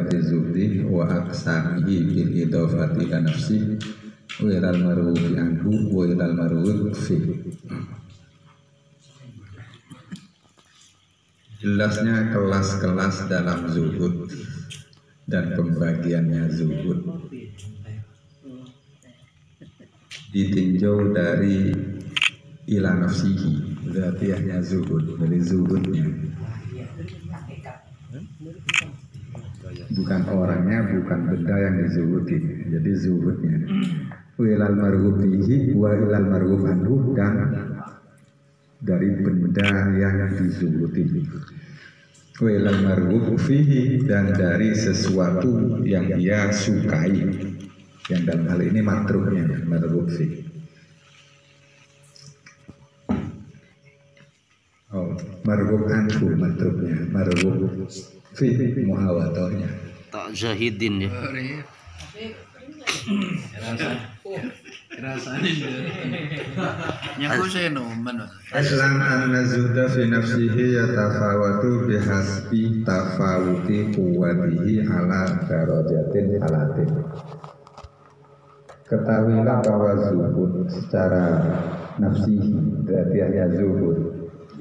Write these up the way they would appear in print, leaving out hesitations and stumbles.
darajati zuhdi wa aqsamihi bil idhofati ila nafsi wa ilal marhubi anhu wa ilal marhub fi. Jelasnya kelas-kelas dalam zuhud dan pembagiannya zuhud ditinjau dari ila nafsihi, zatiahnya zuhud, dari zuhudnya, bukan orangnya, bukan benda yang dizuhudi, jadi zuhudnya. Wa ilal marhubihi wa ilal marhub anhu, dan dari benda yang dizuhudi. Wa ilal marhub fihi, dan dari sesuatu yang dia sukai, yang dalam hal ini makruhnya, marhub fihi. Oh, marhub anhu makruhnya, marhub fihi muawadahnya. Tak zahidin ya. Islam anna zuhda fi nafsihi yatafawatu bihasbi tafawuti quwwatihi ala darajatin halatin. Ketahuilah bahwa zuhud secara nafsihi, zatiahnya zuhud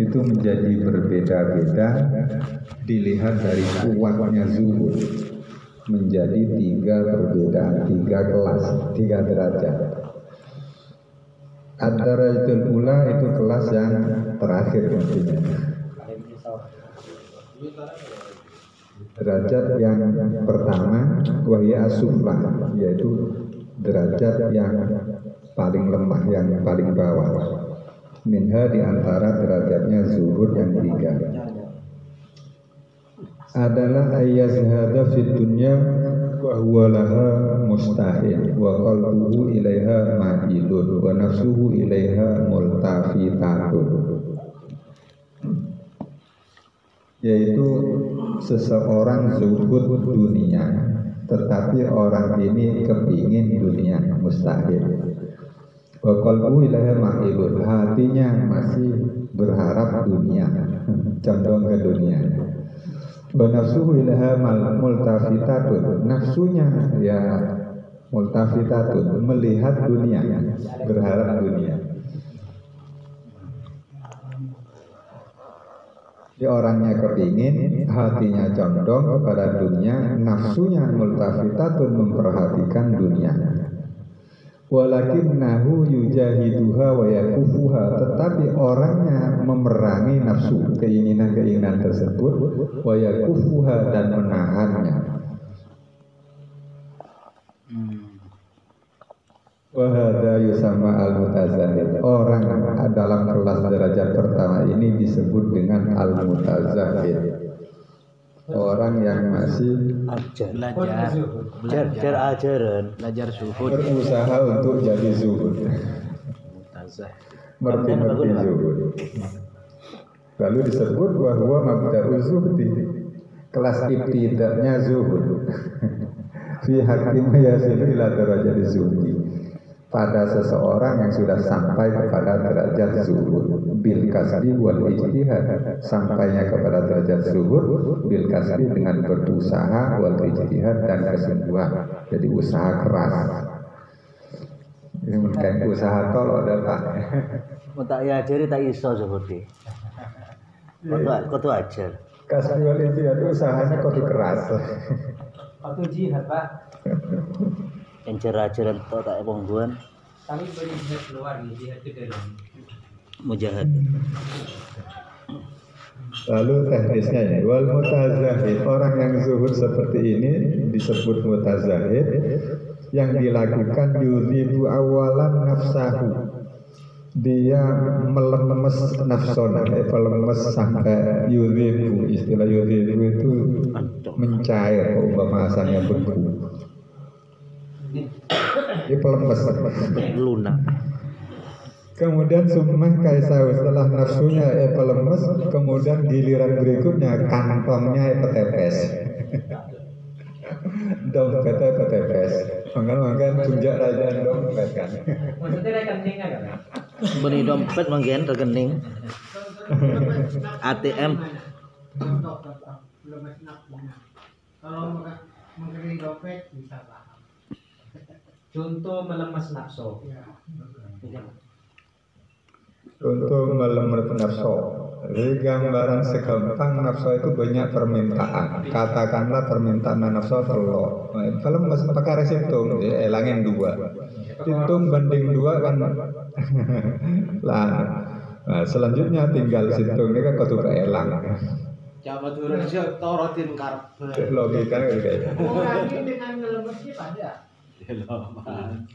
itu menjadi berbeda-beda dilihat dari kuatnya zuhud, menjadi 3 perbedaan, 3 kelas, 3 derajat. Ad-darajatul ula itu kelas yang terakhir maksudnya. Derajat yang pertama wahya asuflah, yaitu derajat yang paling lemah, yang paling bawah. Minha di antara derajatnya zuhud yang 3 adalah ayyazhada fid dunya wa huwa laha mustahil wa qalbuhu ilaiha ma'ilun wa nafsuhu ilaiha multafitatun, yaitu seseorang zuhud dunia tetapi orang ini kepingin dunia, mustahil. Wa qalbuhu ilaiha ma'ilun, hatinya masih berharap dunia, condong ke dunia. Wa nafsuhu ilaiha multafitatun, nafsunya ya multafitatun, melihat dunia, berharap dunia. Jadi orangnya kepingin, hatinya condong kepada dunia, nafsunya multafitatun, memperhatikan dunia. Walakinnahu yujahiduha wa yakufuha, tetapi orangnya memerangi nafsu, keinginan-keinginan tersebut, wa yakufuha, dan menahannya. Wa hadza yusamma al-mutazahid. Orang dalam kelas derajat pertama ini disebut dengan al-mutazahid. Orang yang masih belajar zuhud, berusaha untuk jadi zuhud, mengerti zuhud. Lalu disebut bahwa mabda'u zuhdi, kelas ibtida'nya zuhud. Fi hakim yasilu ila derajat zuhdi, pada seseorang yang sudah sampai kepada derajat zuhud bil kasbi wal ijtihad, sampainya kepada derajat zuhud bil kasbi dengan berusaha, wal ijtihad, dan kesungguhan, jadi usaha keras. Ini mungkin usaha tol ada Pak. Mau tak ya ajari tak iso seperti. Kau tu ajar. Kasbi wal ijtihad itu usahanya kudu keras. Waktu jihad Pak. Ajaran tak pengguan. Tapi banyak jihad keluar, jihad ke dalam. Mujahid. Lalu teknisnya ini, wal mutazahid, orang yang zuhud seperti ini disebut mutazahid, yang dilakukan yudhibu awalan nafsahu, dia melemes nafsona, melemes sampai yudhibu, istilah yudhibu itu mencair, bahasanya beku. Dia pelemes, lunak. Kemudian sumah kaisau, setelah nafsunya pelemes, kemudian giliran berikutnya kantongnya petepes. Dompetnya petepes. Makan tunjuk raja dompet kan. Maksudnya rekening kan? Beni dompet manggen rekening. ATM. Kalau mengenai dompet bisa paham. Contoh melemas nafsu. Ya. Untuk melemet nafsu. Jadi gambaran segampang nafsu itu banyak permintaan. Katakanlah permintaan nafsu telur. Kalau masih pakai situng, elangin 2. Hitung banding 2 kan. Lah. Nah, selanjutnya tinggal situng ini kan kudu elang. Jawa turun sih torotin karpe. Logikanya kayak gitu. Mengurangi dengan melemesnya pada. Loman.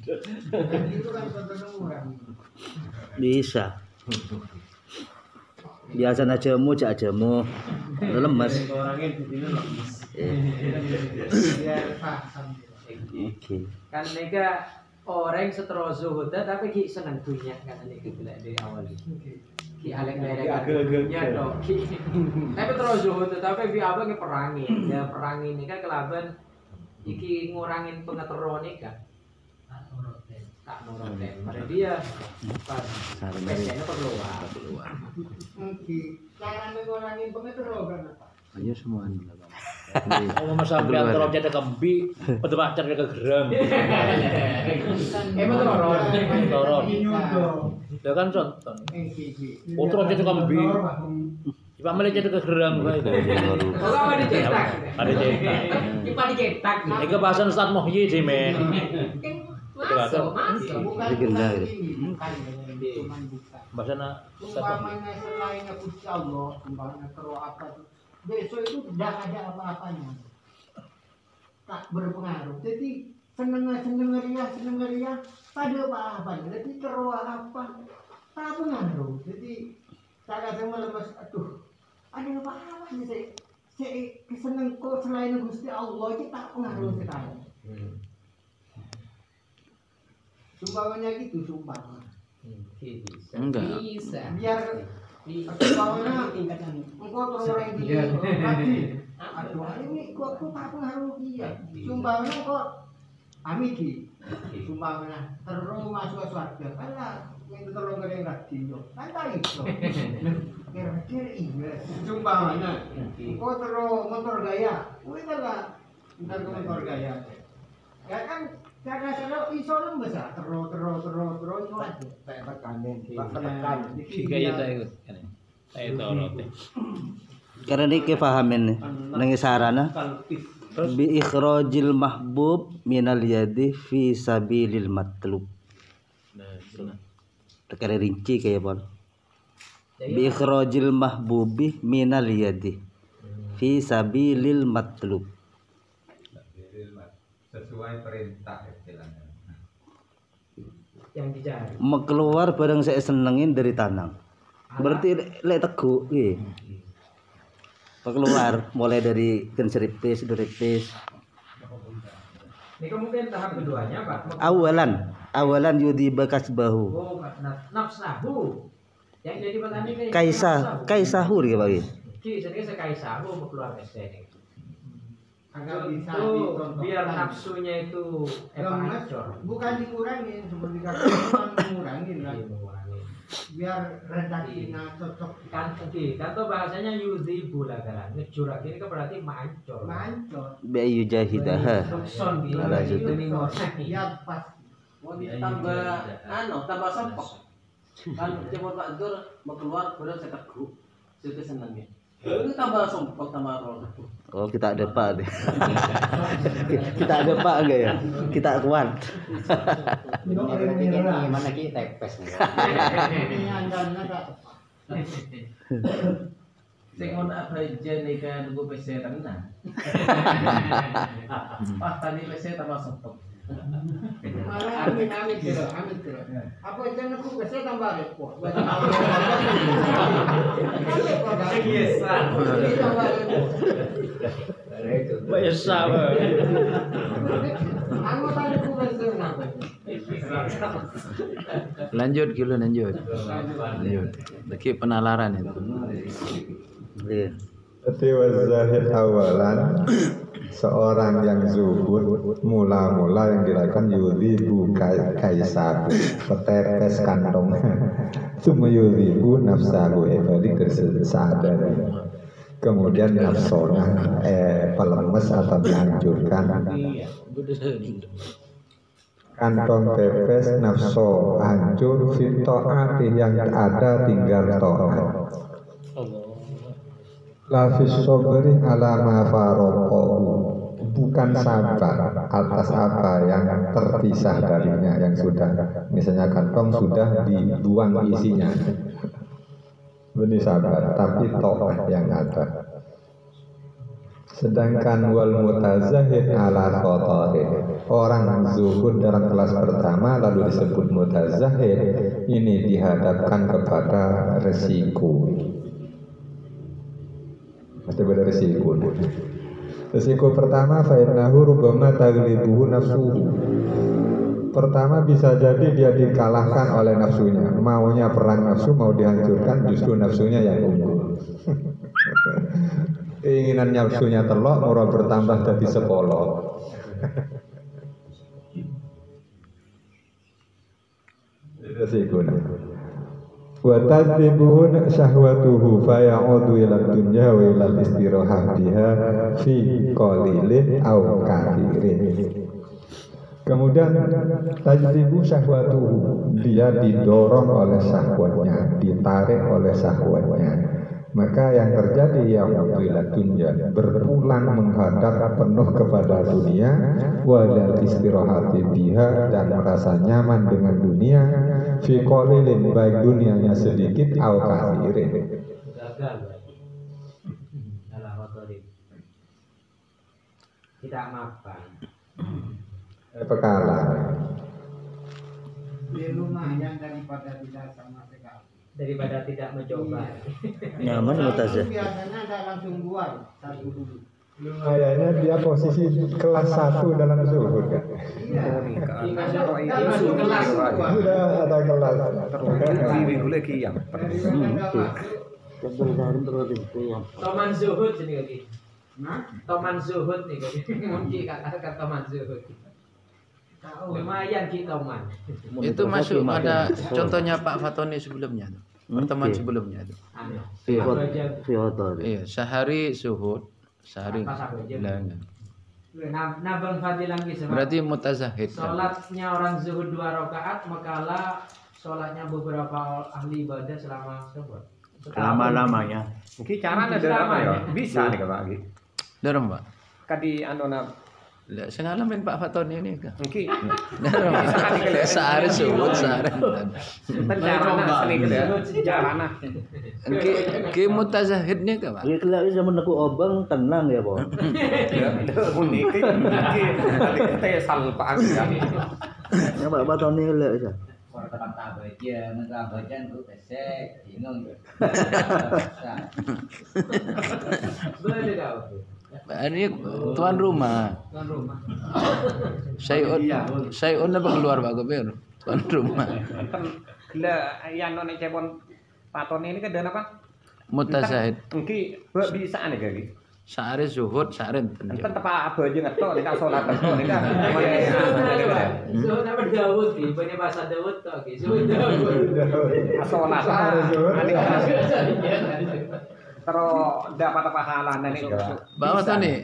Itu kan contohnya mengurangi. Bisa. Biasa ajamu, cak ajamu. Lemes. Orangnya di sini lemes. Biar paham. Oke. Kan mereka orang setelah zuhud tapi ki seneng dunia kan ini bila dari awal. Ki alek mereka dong. Tapi terus zuhud tapi bi abang perangi. Ya perangi ini kan kelaban iki ngurangin pengeteron ini kan. Tak noroten. Pada dia pas pengennya perluan. Oke. Cara mengurangi pengeterogan apa? Ayo semua Mau sampean terus jadi kembi, pedemak cari ke gerang. Emang toron. Toron. Nyundo. Ya kan contoh. Engki. Putra jadi kembi. Ipa mele jadi ke gerang kae. Kalau ada dicetak. Ada cetak. Ipa dicetak. Iki bahasan Ustaz Muhyi sih, men. Masuk. Bukan Digendal. bukan cuman bukan. Bahasana Ustaz Muhyi. Umpamanya selain Gusti Allah, umpamanya terus apa tuh, besok itu tidak ada apa-apanya, tak berpengaruh. Jadi seneng ria, pada apa-apanya. Jadi terus apa, tak pengaruh. Jadi tak ada melepas, aduh, ada apa-apanya saya keseneng kok selain Gusti Allah itu tak pengaruh sekali. Sumpahnya gitu, sumpah. Enggak. Bisa. Biar sumpahnya engkau terus orang dia tadi. Aduh, ini kok aku tak pengaruh dia. Sumpahnya kok amiki. Sumpahnya terus masuk surga. Karena minta tolong kalian tadi. Kan tak itu. Kira-kira iya. Sumpahnya engkau terus motor gaya. Wih lah, ntar ke motor gaya. Ya kan cara-cara iso besar terus itu aja. Tekan. Gaya ta ikut. Saya torot. Karena ini kefahamin nih. Nang sarana bi ikhrajil mahbub minal yadi fi sabilil matlub. Terkait rinci kayak bol. Bi ikhrajil mahbubi minal yadi fi sabilil matlub. Sesuai perintah istilahnya. Yang dicari. Keluar barang saya senengin dari tanang. Berarti lek teguk nggih. Keluar mulai dari kenseripis, duripis. Ini mungkin tahap keduanya Pak. Awalan yudi bakas bahu. Oh, nafsahu. Yang jadi petani ini Kaisahur ya Pak. Ki jadi sekaisahu mau keluar SDN. Agak bisa Itu dicontohkan. biar nafsunya itu Lemes, hancur. bukan dikurangin seperti kata mengurangin lah. Iya, mengurangi. Biar redaksinya cocok Kan tuh bahasanya yudhibu lah kan. Ngejurak ini kan berarti mancur. mancot. Bi yujahidaha. Nukson di Ala juta. ini ngorek. Ya pas. Mau ditambah tambah sopok. Kan cepot Pak Dur mau keluar baru saya teguk. Saya senengnya. Itu tambah sopok tambah roll. Oh, kita ada Pak deh. Kita ada Pak enggak ya? Kita kuat. Mana ki tepes nih. Ini andalnya tak tepat. Sing ono apa jen kan gue PC tenan. Wah tadi PC tambah sopok. Malah amin kira. Apa jangan aku bisa tambah repot. Biasa. Biasa. Anggota aku bisa kenapa? Lanjut. Lagi penalaran itu. Iya. Dewa zahid awalan seorang yang zuhud mula-mula yang dilakukan yudhibu kaisar petetes kantong semua yudhibu nafsahu itu sadar kemudian nafsona pelemes atau dihancurkan. Kantong pepes nafsu hancur fitoati yang ada tinggal to'at. Lafis sobri ala ma faroqohu, bukan sabar atas apa yang terpisah darinya, yang sudah misalnya kantong sudah dibuang isinya, benih sabar, tapi to'at yang ada. Sedangkan wal mutazahid ala khotori, orang zuhud dalam kelas pertama lalu disebut mutazahid, ini dihadapkan kepada resiko. Mesti pada resiko. Resiko pertama fa'innahu rubbama taghlibuhu nafsuhu. Pertama bisa jadi dia dikalahkan oleh nafsunya. Maunya perang nafsu, mau dihancurkan, justru nafsunya yang unggul. Keinginan nafsunya telok, murah bertambah jadi sepolo. Resiko. Wa tadribuhun syahwatuhu faya'udu ila dunya wa ila istirahah biha fi qalilin aw kathirin. Kemudian tajdibu syahwatuhu, dia didorong oleh syahwatnya, ditarik oleh syahwatnya. Maka yang terjadi ya'udu ila dunya, berpulang menghadap penuh kepada dunia, wa ila istirahati biha, dan merasa nyaman dengan dunia, fi qalilin, baik dunianya sedikit au kathirin. Gagal. Salah motorik. Tidak mapan. Pekala. Di lumayan daripada tidak sama sekali. Daripada tidak mencoba. Nyaman mutazah. Biasanya ada langsung buat satu dulu. Kayaknya dia posisi kelas 1 dalam zuhud kan. Sudah ada kelas. Toman zuhud sini lagi. Toman zuhud nih lagi. Mungkin kata toman zuhud. Lumayan kita toman. Itu masuk pada contohnya Pak Fatoni sebelumnya tuh. Pertemuan sebelumnya tuh. Iya, sehari zuhud, sehari bilangan. Nabang fadilan kisah. Berarti mutazahid. Sholatnya orang zuhud 2 rakaat, makalah sholatnya beberapa ahli ibadah selama sebulan. Lama-lamanya. Mungkin caranya ada apa ya? Bisa nih Pak. Dorong Pak. Kadi anona Lah sengalamin Pak Fatoni ini kan. mungkin Sehari zuhud, sehari. caranya seni caranya. Ki mutazahidnya kan Pak. Iki lek zaman aku obang tenang ya, Pak. Unik kita sal Pak kan. Ya Pak Fatoni lek ya. Orang tetap tak baca, mentah baca itu pesek, bingung. Boleh kau. Ini tuan rumah. Tuan rumah. Sayun apa keluar Pak Gubernur? Tuan rumah. Lah yang nona cepon Patoni ini kan apa? Mutazahid. Mungkin bisa nih kali. Sehari zuhud, sehari Enten tepak apa aja ngetok nek salat ngetok nek. Zuhud apa Daud sih? Banyak bahasa Daud tuh, oke. Zuhud Daud. Salat. Terus dapat pahala nek. Bawa Tony,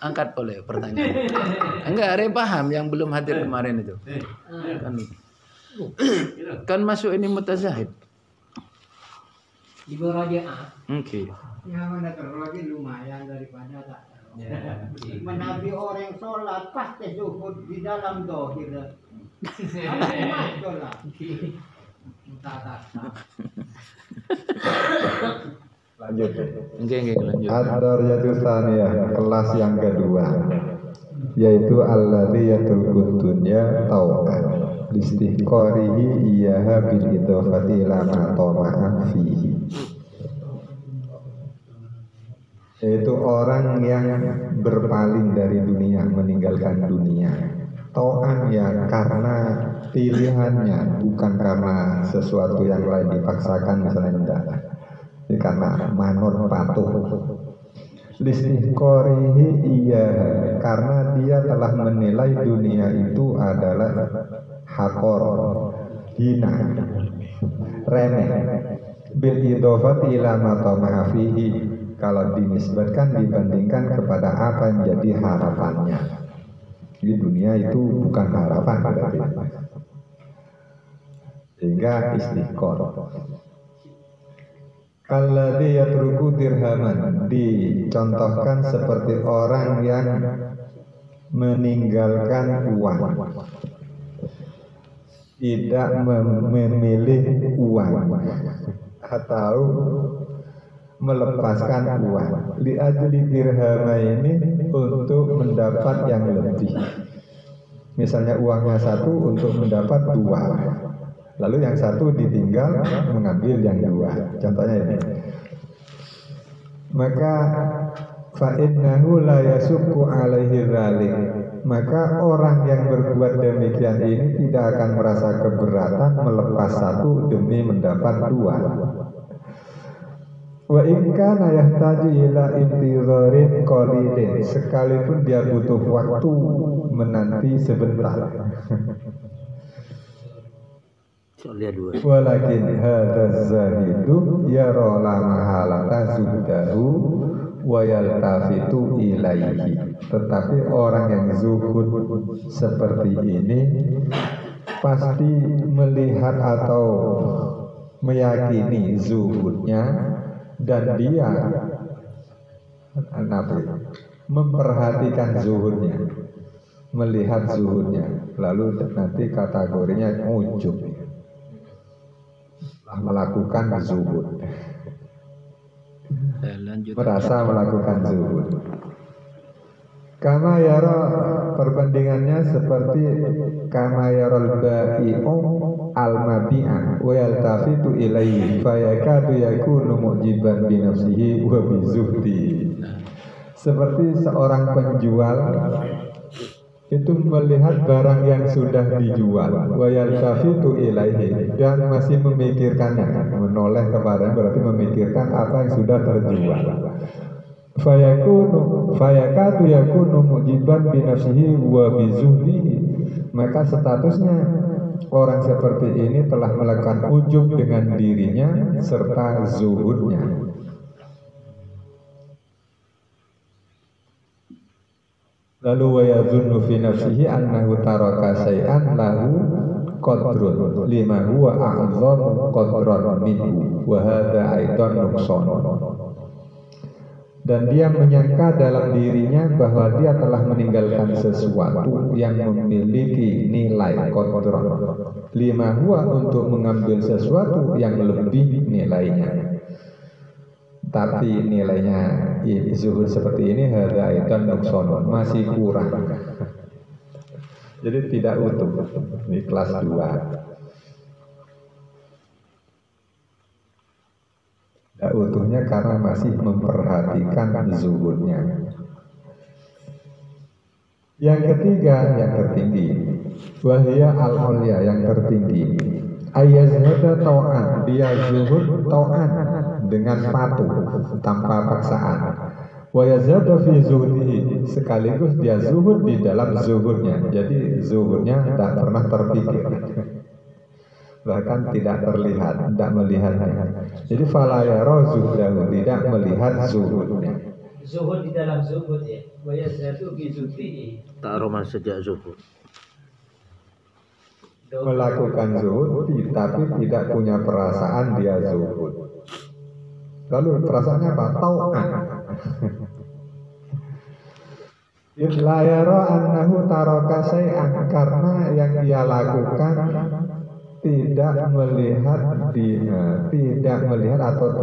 angkat boleh pertanyaan. Enggak, ada yang paham yang belum hadir kemarin itu. Kan masuk ini mutazahid. Di bawah raja. Oke. Ya mana terlebih lumayan daripada tak. Menabi orang sholat pasti zuhud di dalam dohir. Sholat. Lanjut. Oke, lanjut. Ad-darjatus tsaniyah, kelas yang kedua, yaitu alladzi yatrukut dunya tau'an listihqarihi iyaha bil idhofati ila ma tama'a fihi. Yaitu orang yang berpaling dari dunia, meninggalkan dunia. Tau'an ya karena pilihannya, bukan karena sesuatu yang lain dipaksakan misalnya enggak. Ini karena manut patuh. Listihqarihi iya, karena dia telah menilai dunia itu adalah hakor, hina, remeh. Bil idhofati ila ma tama'a fihi, kalau dinisbatkan dibandingkan kepada apa yang jadi harapannya. Di dunia itu bukan harapan berarti. Sehingga istiqor. Alladzi yatruku dirhaman, dicontohkan seperti orang yang meninggalkan uang, tidak memilih uang atau melepaskan uang li ajli dirhama ini untuk mendapat yang lebih. Misalnya uangnya satu untuk mendapat dua, lalu yang satu ditinggal mengambil yang dua. Contohnya ini. Maka fa innahu la yasukku alaihi dzalik. Maka orang yang berbuat demikian ini tidak akan merasa keberatan melepas satu demi mendapat dua. Wa in kana yahtaju ila intidharin qalilin, sekalipun dia butuh waktu menanti sebentar. Walakin hadza zahidu yara la mahalata zuhdahu wa yaltafitu ilaihi. Tetapi orang yang zuhud seperti ini pasti melihat atau meyakini zuhudnya, dan dia memperhatikan zuhudnya, melihat zuhudnya, lalu nanti kategorinya ujub, melakukan zuhud, merasa melakukan zuhud. Kama yara, perbandingannya seperti kama yarul bai'u al-mabi'a wa yaltafitu ilaihi fa yakadu yakunu mu'jiban bi nafsihi wa bi zuhdi. Seperti seorang penjual itu melihat barang yang sudah dijual, wa yaltafitu ilaihi, dan masih memikirkannya, menoleh kepada, berarti memikirkan apa yang sudah terjual. Fayakadu yakunu mujiban bi nafsihi wa bi zuhdihi. Maka statusnya orang seperti ini telah melakukan ujub dengan dirinya serta zuhudnya. Lalu wa yadhunnu fi nafsihi annahu taraka syai'an lahu qadrun lima huwa a'dhamu qadran minhu wa hadza aidan nuqsan. Dan dia menyangka dalam dirinya bahwa dia telah meninggalkan sesuatu yang memiliki nilai qadran lima huwa, untuk mengambil sesuatu yang lebih nilainya. Tapi nilainya zuhud seperti ini hadza aidan nuqsan, masih kurang. Jadi tidak utuh. Ini kelas 2. Tidak utuhnya karena masih memperhatikan zuhudnya. Yang ketiga, yang tertinggi, wahya al-ulya, yang tertinggi. Ayazhada ta'an, dia zuhud ta'an, dengan patuh tanpa paksaan. Wa yazhada fi zuhdihi, sekaligus dia zuhud di dalam zuhudnya. Jadi zuhudnya tidak pernah terpikir, bahkan tidak terlihat, tidak melihatnya. Jadi fala yara zuhdahu, tidak melihat zuhudnya. Zuhud di dalam zuhud ya. Wa yazhadu fi zuhdihi. Ta'aruma sejak zuhud. Melakukan zuhud tapi tidak punya perasaan dia zuhud. Lalu perasaannya apa? Tau'an. La yara annahu taraka syai'an, karena yang dia lakukan tidak melihat atau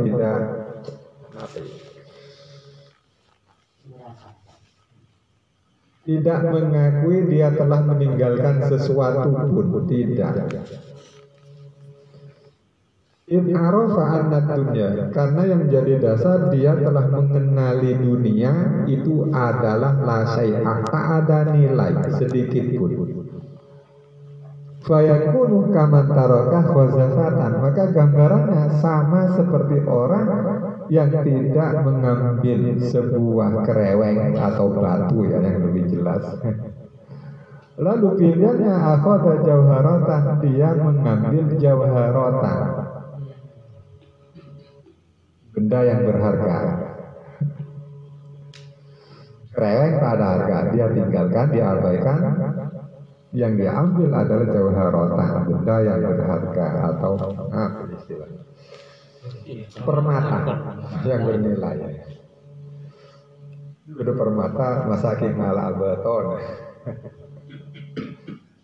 tidak mengakui dia telah meninggalkan sesuatu pun, tidak. In arafa anna dunya, karena yang menjadi dasar dia telah mengenali dunia itu adalah la syai'a, tak ada nilai sedikit pun. Fayakunu kaman taraka khazafatan, maka gambarannya sama seperti orang yang tidak mengambil sebuah kereweng atau batu, ya, yang lebih jelas. Lalu pilihannya akhadha jauharatan, dia mengambil jauharatan, benda yang berharga. Reweng pada harga dia tinggalkan, diabaikan. Yang diambil adalah jawharatan, benda yang berharga atau apa istilahnya, permata yang bernilai. Udah permata masakin malah beton.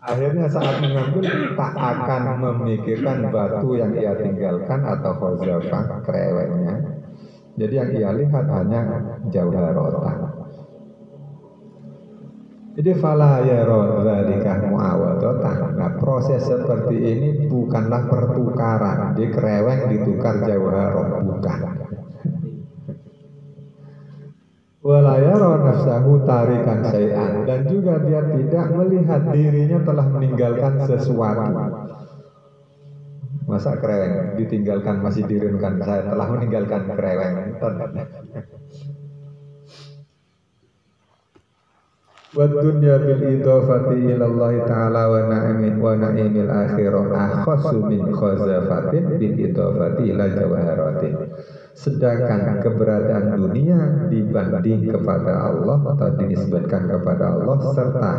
Akhirnya saat mengambil tak akan memikirkan batu yang ia tinggalkan atau khazafah kereweknya. Jadi yang ia lihat hanya jawharatan. Jadi fala yara dzalika muawadatan. Nah, proses seperti ini bukanlah pertukaran. Di kereweng ditukar jawharah, bukan. Wala yara nafsahu tarikan syai'an, dan juga dia tidak melihat dirinya telah meninggalkan sesuatu. Masa kereweng ditinggalkan masih dirindukan, saya telah meninggalkan kereweng. Wa dunya bil idhafati ila Allah ta'ala wa na'imil akhirah akhassu min khazafatin bil idhafati ila jawharatin. Sedangkan keberadaan dunia dibanding kepada Allah atau dinisbatkan kepada Allah serta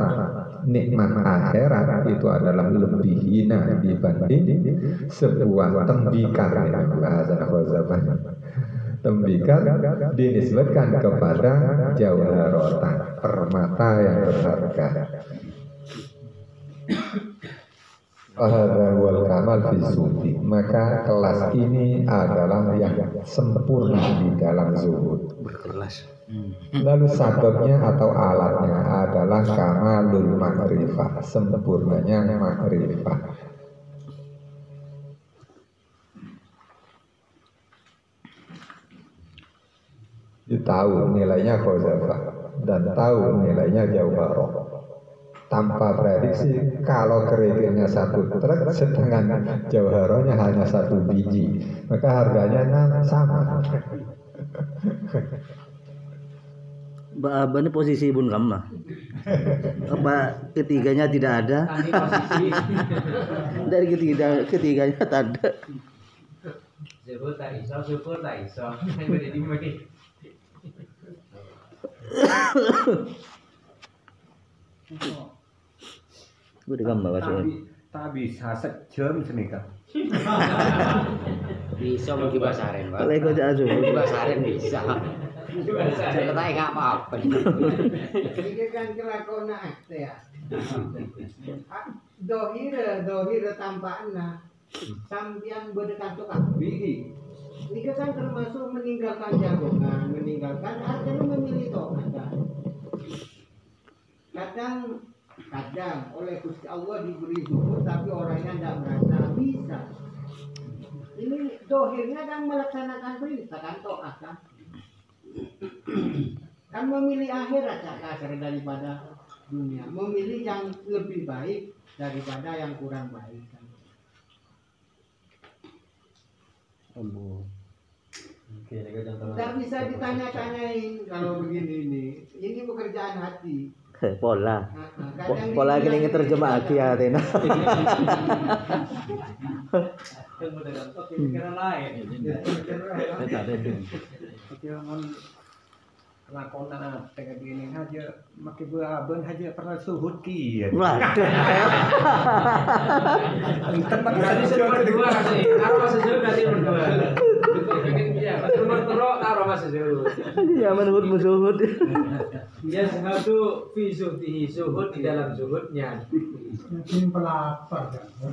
nikmat akhirat itu adalah lebih hina dibanding sebuah tembikar. Bahasa khazafah, tembikar dinisbatkan kepada jawharatan, permata yang berharga. Hadza wal kamal fi zuhdi. Maka kelas ini adalah yang sempurna di dalam zuhud. Berkelas. Lalu sababnya atau alatnya adalah kamalul ma'rifah, sempurnanya ma'rifah. Tahu nilainya khazafah dan tahu nilainya jawharah. Tanpa prediksi, kalau kerikilnya satu truk, sedangkan jawharahnya hanya satu biji, maka harganya sama. Mbak Abah ini posisi Ibn Kamma. Apa ketiganya tidak ada? Dari ketiganya tak ada. Zuhud tak iso, syukur tak iso. Yang beda di mana? Gue di gambar maksudnya. Tak bisa sejam senika. Bisa mau dibasarin, Pak. Kalau ikut aja. Dibasarin bisa. Ceritanya nggak apa-apa. Ini kan kelakuan ya. Dohir tampakna sambian berdekat tukang bidi. Ini kan termasuk meninggalkan jagongan, meninggalkan artinya memilih Tuhan. Kadang oleh Gusti Allah diberi zuhud tapi orangnya tidak merasa bisa. Ini dohirnya kan melaksanakan perintah kan taat kan. Kan memilih akhirat kasar daripada dunia, memilih yang lebih baik daripada yang kurang baik kan. Tak bisa ditanya-tanyain kalau begini ini pekerjaan hati. Pola. Pola gini terjemah lagi ya Tina. Pikiran lain. Jangan lakonan dengan gini aja, makin beabon aja pernah suhud kian. Waduh. Berarti berdua sih. Kalau masih jauh berarti berdua. Iya, terus taruh masih jauh. Ya menurut musuhud. Dia satu fi zuhdihi, zuhud di dalam zuhudnya. Mungkin pelapar kan.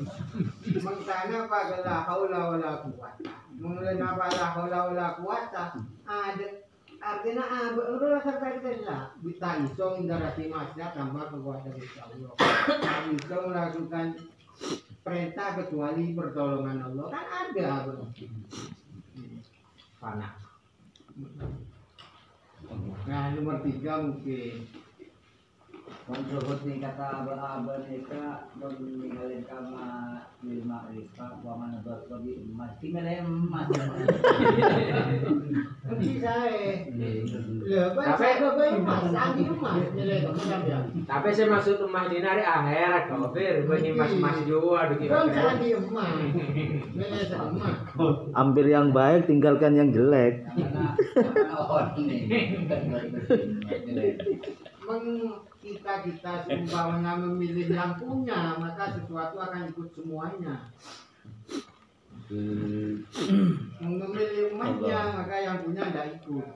Maksudnya apa la haula wala quwata. Mengenai apa la haula wala quwata ada artinya udah serta kita bisa iso indarati masya tambah kekuatan Gusti Allah. Bisa melakukan perintah kecuali pertolongan Allah kan ada panah. Nah nomor 3 mungkin Konsuhut nih kata abah-abah nika meninggalin kama lima ma'rifah wa man nadhara bi emas dimele emas. Bisa lho kok emas lagi emas nilai kemudian. Tapi saya maksud emas di nari akhirat kafir, ini mas juga ada Kan lagi emas. Nilai emas. Ambil yang baik, tinggalkan yang jelek. Kita seumpamanya memilih yang punya, maka sesuatu akan ikut semuanya. Memilih umatnya, maka yang punya tidak ikut.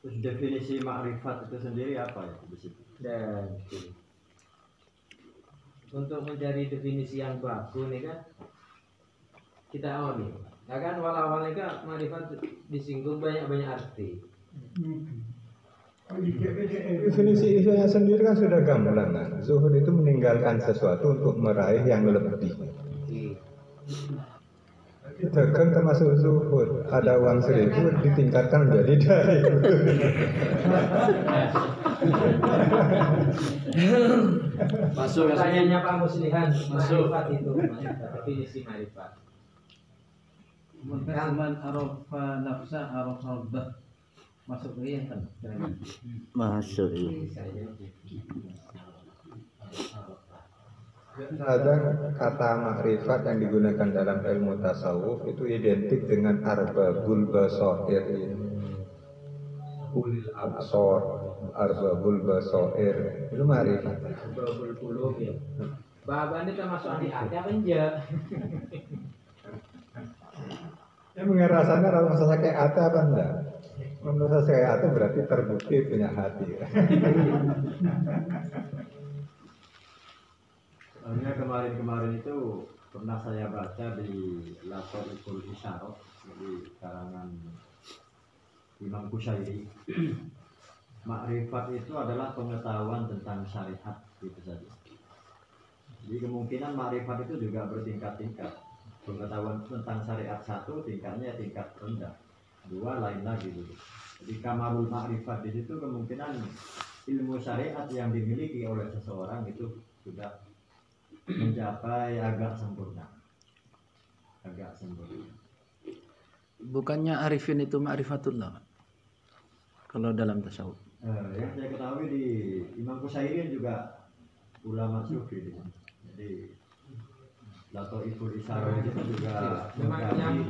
Terus definisi makrifat itu sendiri apa ya di situ? Dan untuk mencari definisi yang bagus nih kan kita awali. Ya kan awal-awalnya kan makrifat disinggung banyak arti. Definisinya sendiri kan sudah gamblang kan. Zuhud itu meninggalkan sesuatu untuk meraih yang lebih. Dagang termasuk zuhud. Ada uang 1.000 ditingkatkan menjadi dari. Masuk pertanyaannya Pak Muslihan, makrifat itu definisi makrifat. Man arafa nafsa arafa rabbah. Masuk ke yang kan. Masuk. Ada kata makrifat yang digunakan dalam ilmu tasawuf itu identik dengan arbabul basair, ulil absor, arbabul basair itu makrifat. Arbabul qulub ya. Babane termasuk hati-hati apa enggak? Ya mengerasakan kalau masalah kayak ata apa enggak? Menurut saya ata berarti terbukti punya hati. Soalnya kemarin itu pernah saya baca di Lataiful Isyarah di karangan Imam Qushairi. Makrifat itu adalah pengetahuan tentang syariat gitu saja. Jadi kemungkinan makrifat itu juga bertingkat-tingkat. Pengetahuan tentang syariat satu tingkatnya tingkat rendah, dua lain lagi gitu. Jadi kamalul makrifat di situ kemungkinan ilmu syariat yang dimiliki oleh seseorang itu sudah mencapai agak sempurna. Bukannya arifin itu ma'rifatullah kalau dalam tasawuf? Yang saya ketahui di Imam Qushairi juga ulama sufi. Jadi Lataiful Isyarah itu juga Memang yang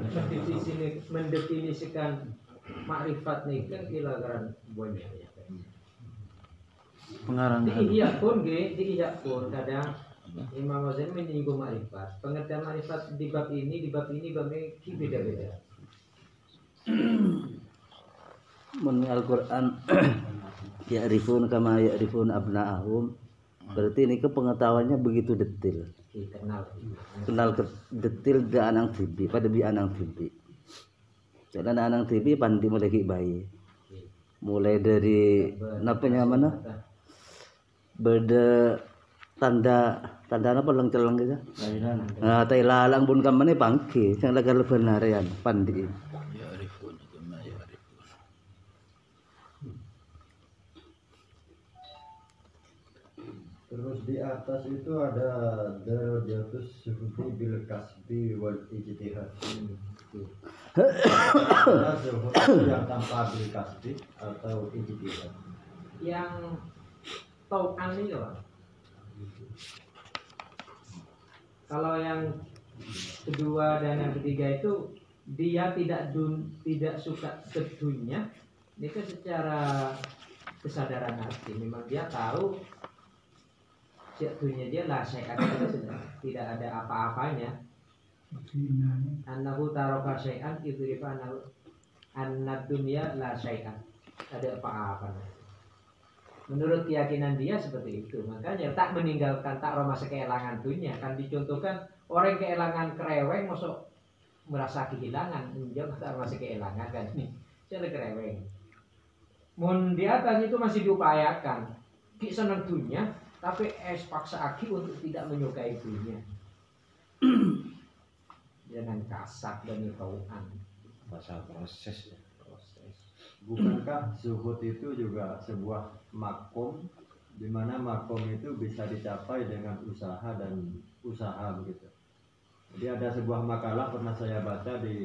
mendefinisikan makrifat nih kan kilogram banyak ya. Pengarang Di iya pun kadang Imam Ghazali menyinggung makrifat. Pengertian makrifat di bab ini beda-beda. Mun Al-Qur'an ya'rifun kama ya'rifun abna'ahum. Berarti ini pengetahuannya begitu detail. Kenal detail ke anang tibi, pada bi anang tibi. Jadi anang tibi pandi mulai bayi. Mulai dari napanya mana? Beda tanda apa lang-celang gitu. Nah, tai lalang pun kamane pangki, sing lagar benarian pandi. Terus di atas itu ada darajatus zuhudi bil kasbi wal ijtihad. Ada zuhud yang tanpa bil kasbi atau ijtihad. Yang taukan ini loh. Kalau yang kedua dan yang ketiga itu dia tidak suka ke dunia, ini kan secara kesadaran hati memang dia tahu dunia dia lah saya katakan sudah tidak ada apa-apanya. Annahu taraka syai'an idrifa annad dunya la syai'an. Ada apa-apanya. Menurut keyakinan dia seperti itu. Makanya tak meninggalkan tak masa kehilangan dunia. Kan dicontohkan orang kehilangan kereweng masuk merasa kehilangan. Menjawab tak masa kehilangan kan ini. Jadi kereweng. Mun di atas itu masih diupayakan. Ki senang dunia, tapi paksa aki untuk tidak menyukai dunia. Jangan kasar dan tauan. Masa proses ya. Bukankah zuhud itu juga sebuah makom di mana makom itu bisa dicapai dengan usaha dan usaha begitu. Jadi ada sebuah makalah pernah saya baca di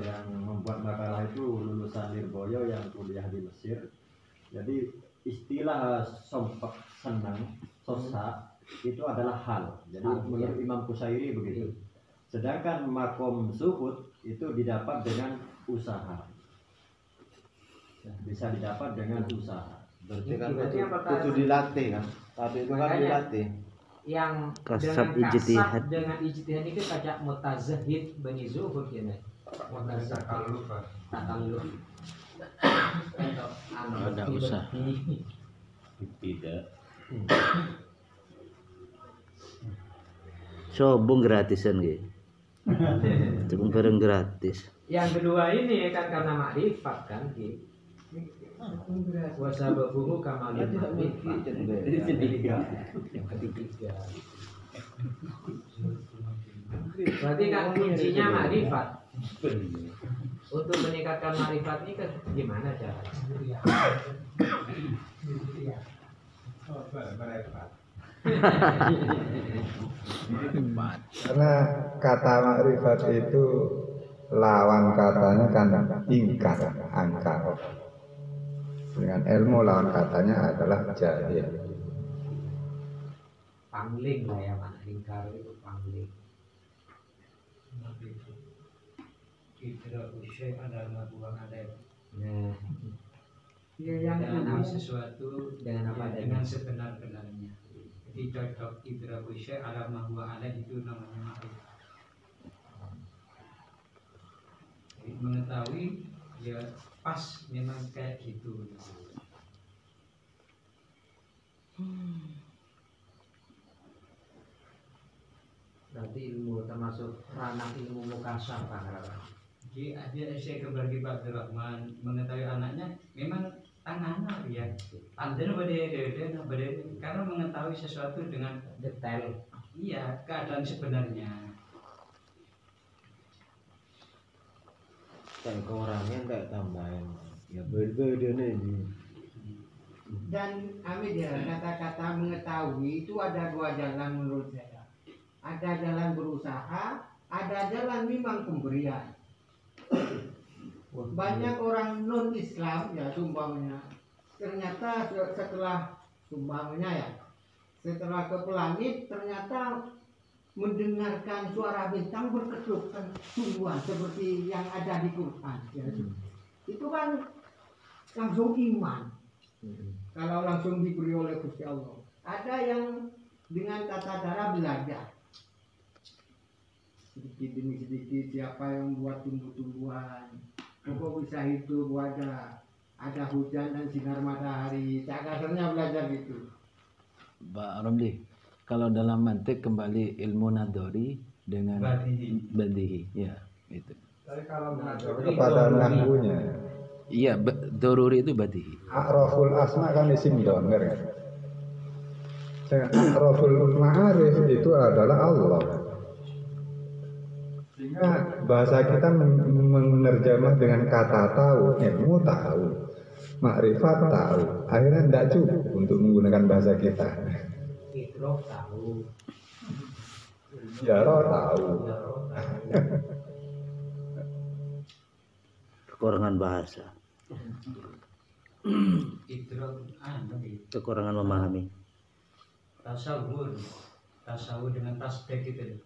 yang membuat makalah itu lulusan Lirboyo yang kuliah di Mesir. Jadi istilah sompak senang, sosa itu adalah hal. Jadi menurut Imam Qusairi begitu. Sedangkan makom suhud itu didapat dengan usaha. Bisa didapat dengan usaha. Berarti kan Berarti apa itu dilatih kan? Tapi itu kan Makanya, dilatih. yang Kasab dengan ijtihad. kasab dengan ijtihad itu kayak mutazahid bani zuhud ya nih. Takalluf. Ada usaha. Tidak. Sobong gratisan gitu. Cuma bareng gratis. Yang kedua ini kan karena makrifat kan gitu. Wasababuhu kamalul makrifat. Yang ketiga. Berarti kan kuncinya makrifat. Untuk meningkatkan makrifat ini kan gimana caranya? Karena kata makrifat itu lawan katanya kan ingkar, angkar. Dengan ilmu lawan katanya adalah jahil. Pangling lah ya, mana lingkar itu pangling. Nah, Ya, yang dengan kedua, sesuatu dengan apa dengan adanya. sebenar-benarnya. Jadi cocok idraku syai' ala ma huwa alaih itu namanya ma'rifah. Jadi mengetahui ya pas memang kayak gitu. Berarti ilmu termasuk ranah ilmu mukasab kan Rawan? Jadi ada saya kembali Pak Abdurrahman mengetahui anaknya memang tangan ya. Tanda pada karena mengetahui sesuatu dengan Detail. iya keadaan sebenarnya. Kayak ke orangnya enggak tambahin. Ya beda-beda nih. dan Amin ya, kata-kata mengetahui itu ada dua jalan menurut saya. Ada jalan berusaha, ada jalan memang pemberian. Banyak orang non Islam ya sumbangnya, ternyata setelah sumbangnya ya, setelah ke langit ternyata mendengarkan suara bintang berkecupan sungguhan seperti yang ada di Quran ya. Itu kan langsung iman kalau langsung diberi oleh Gusti Allah. Ada yang dengan tata cara belajar sedikit demi sedikit, siapa yang buat tumbuh-tumbuhan pokok bisa hidup, ada hujan dan sinar matahari, cakarannya belajar gitu. Pak Romli, kalau dalam mantik kembali ilmu nadori dengan badihi, ya itu. Tapi kalau kepada nahwunya, Iya, doruri itu badihi. a'raful asma kan isim domer kan. A'raful ma'arif itu adalah Allah. Sehingga bahasa kita menerjemah dengan kata tahu, ilmu tahu, makrifat tahu. Akhirnya tidak cukup untuk menggunakan bahasa kita. Idrok tahu. Jaro tahu. Kekurangan bahasa, Idrok kekurangan memahami. tasawur dengan tasbih gitu.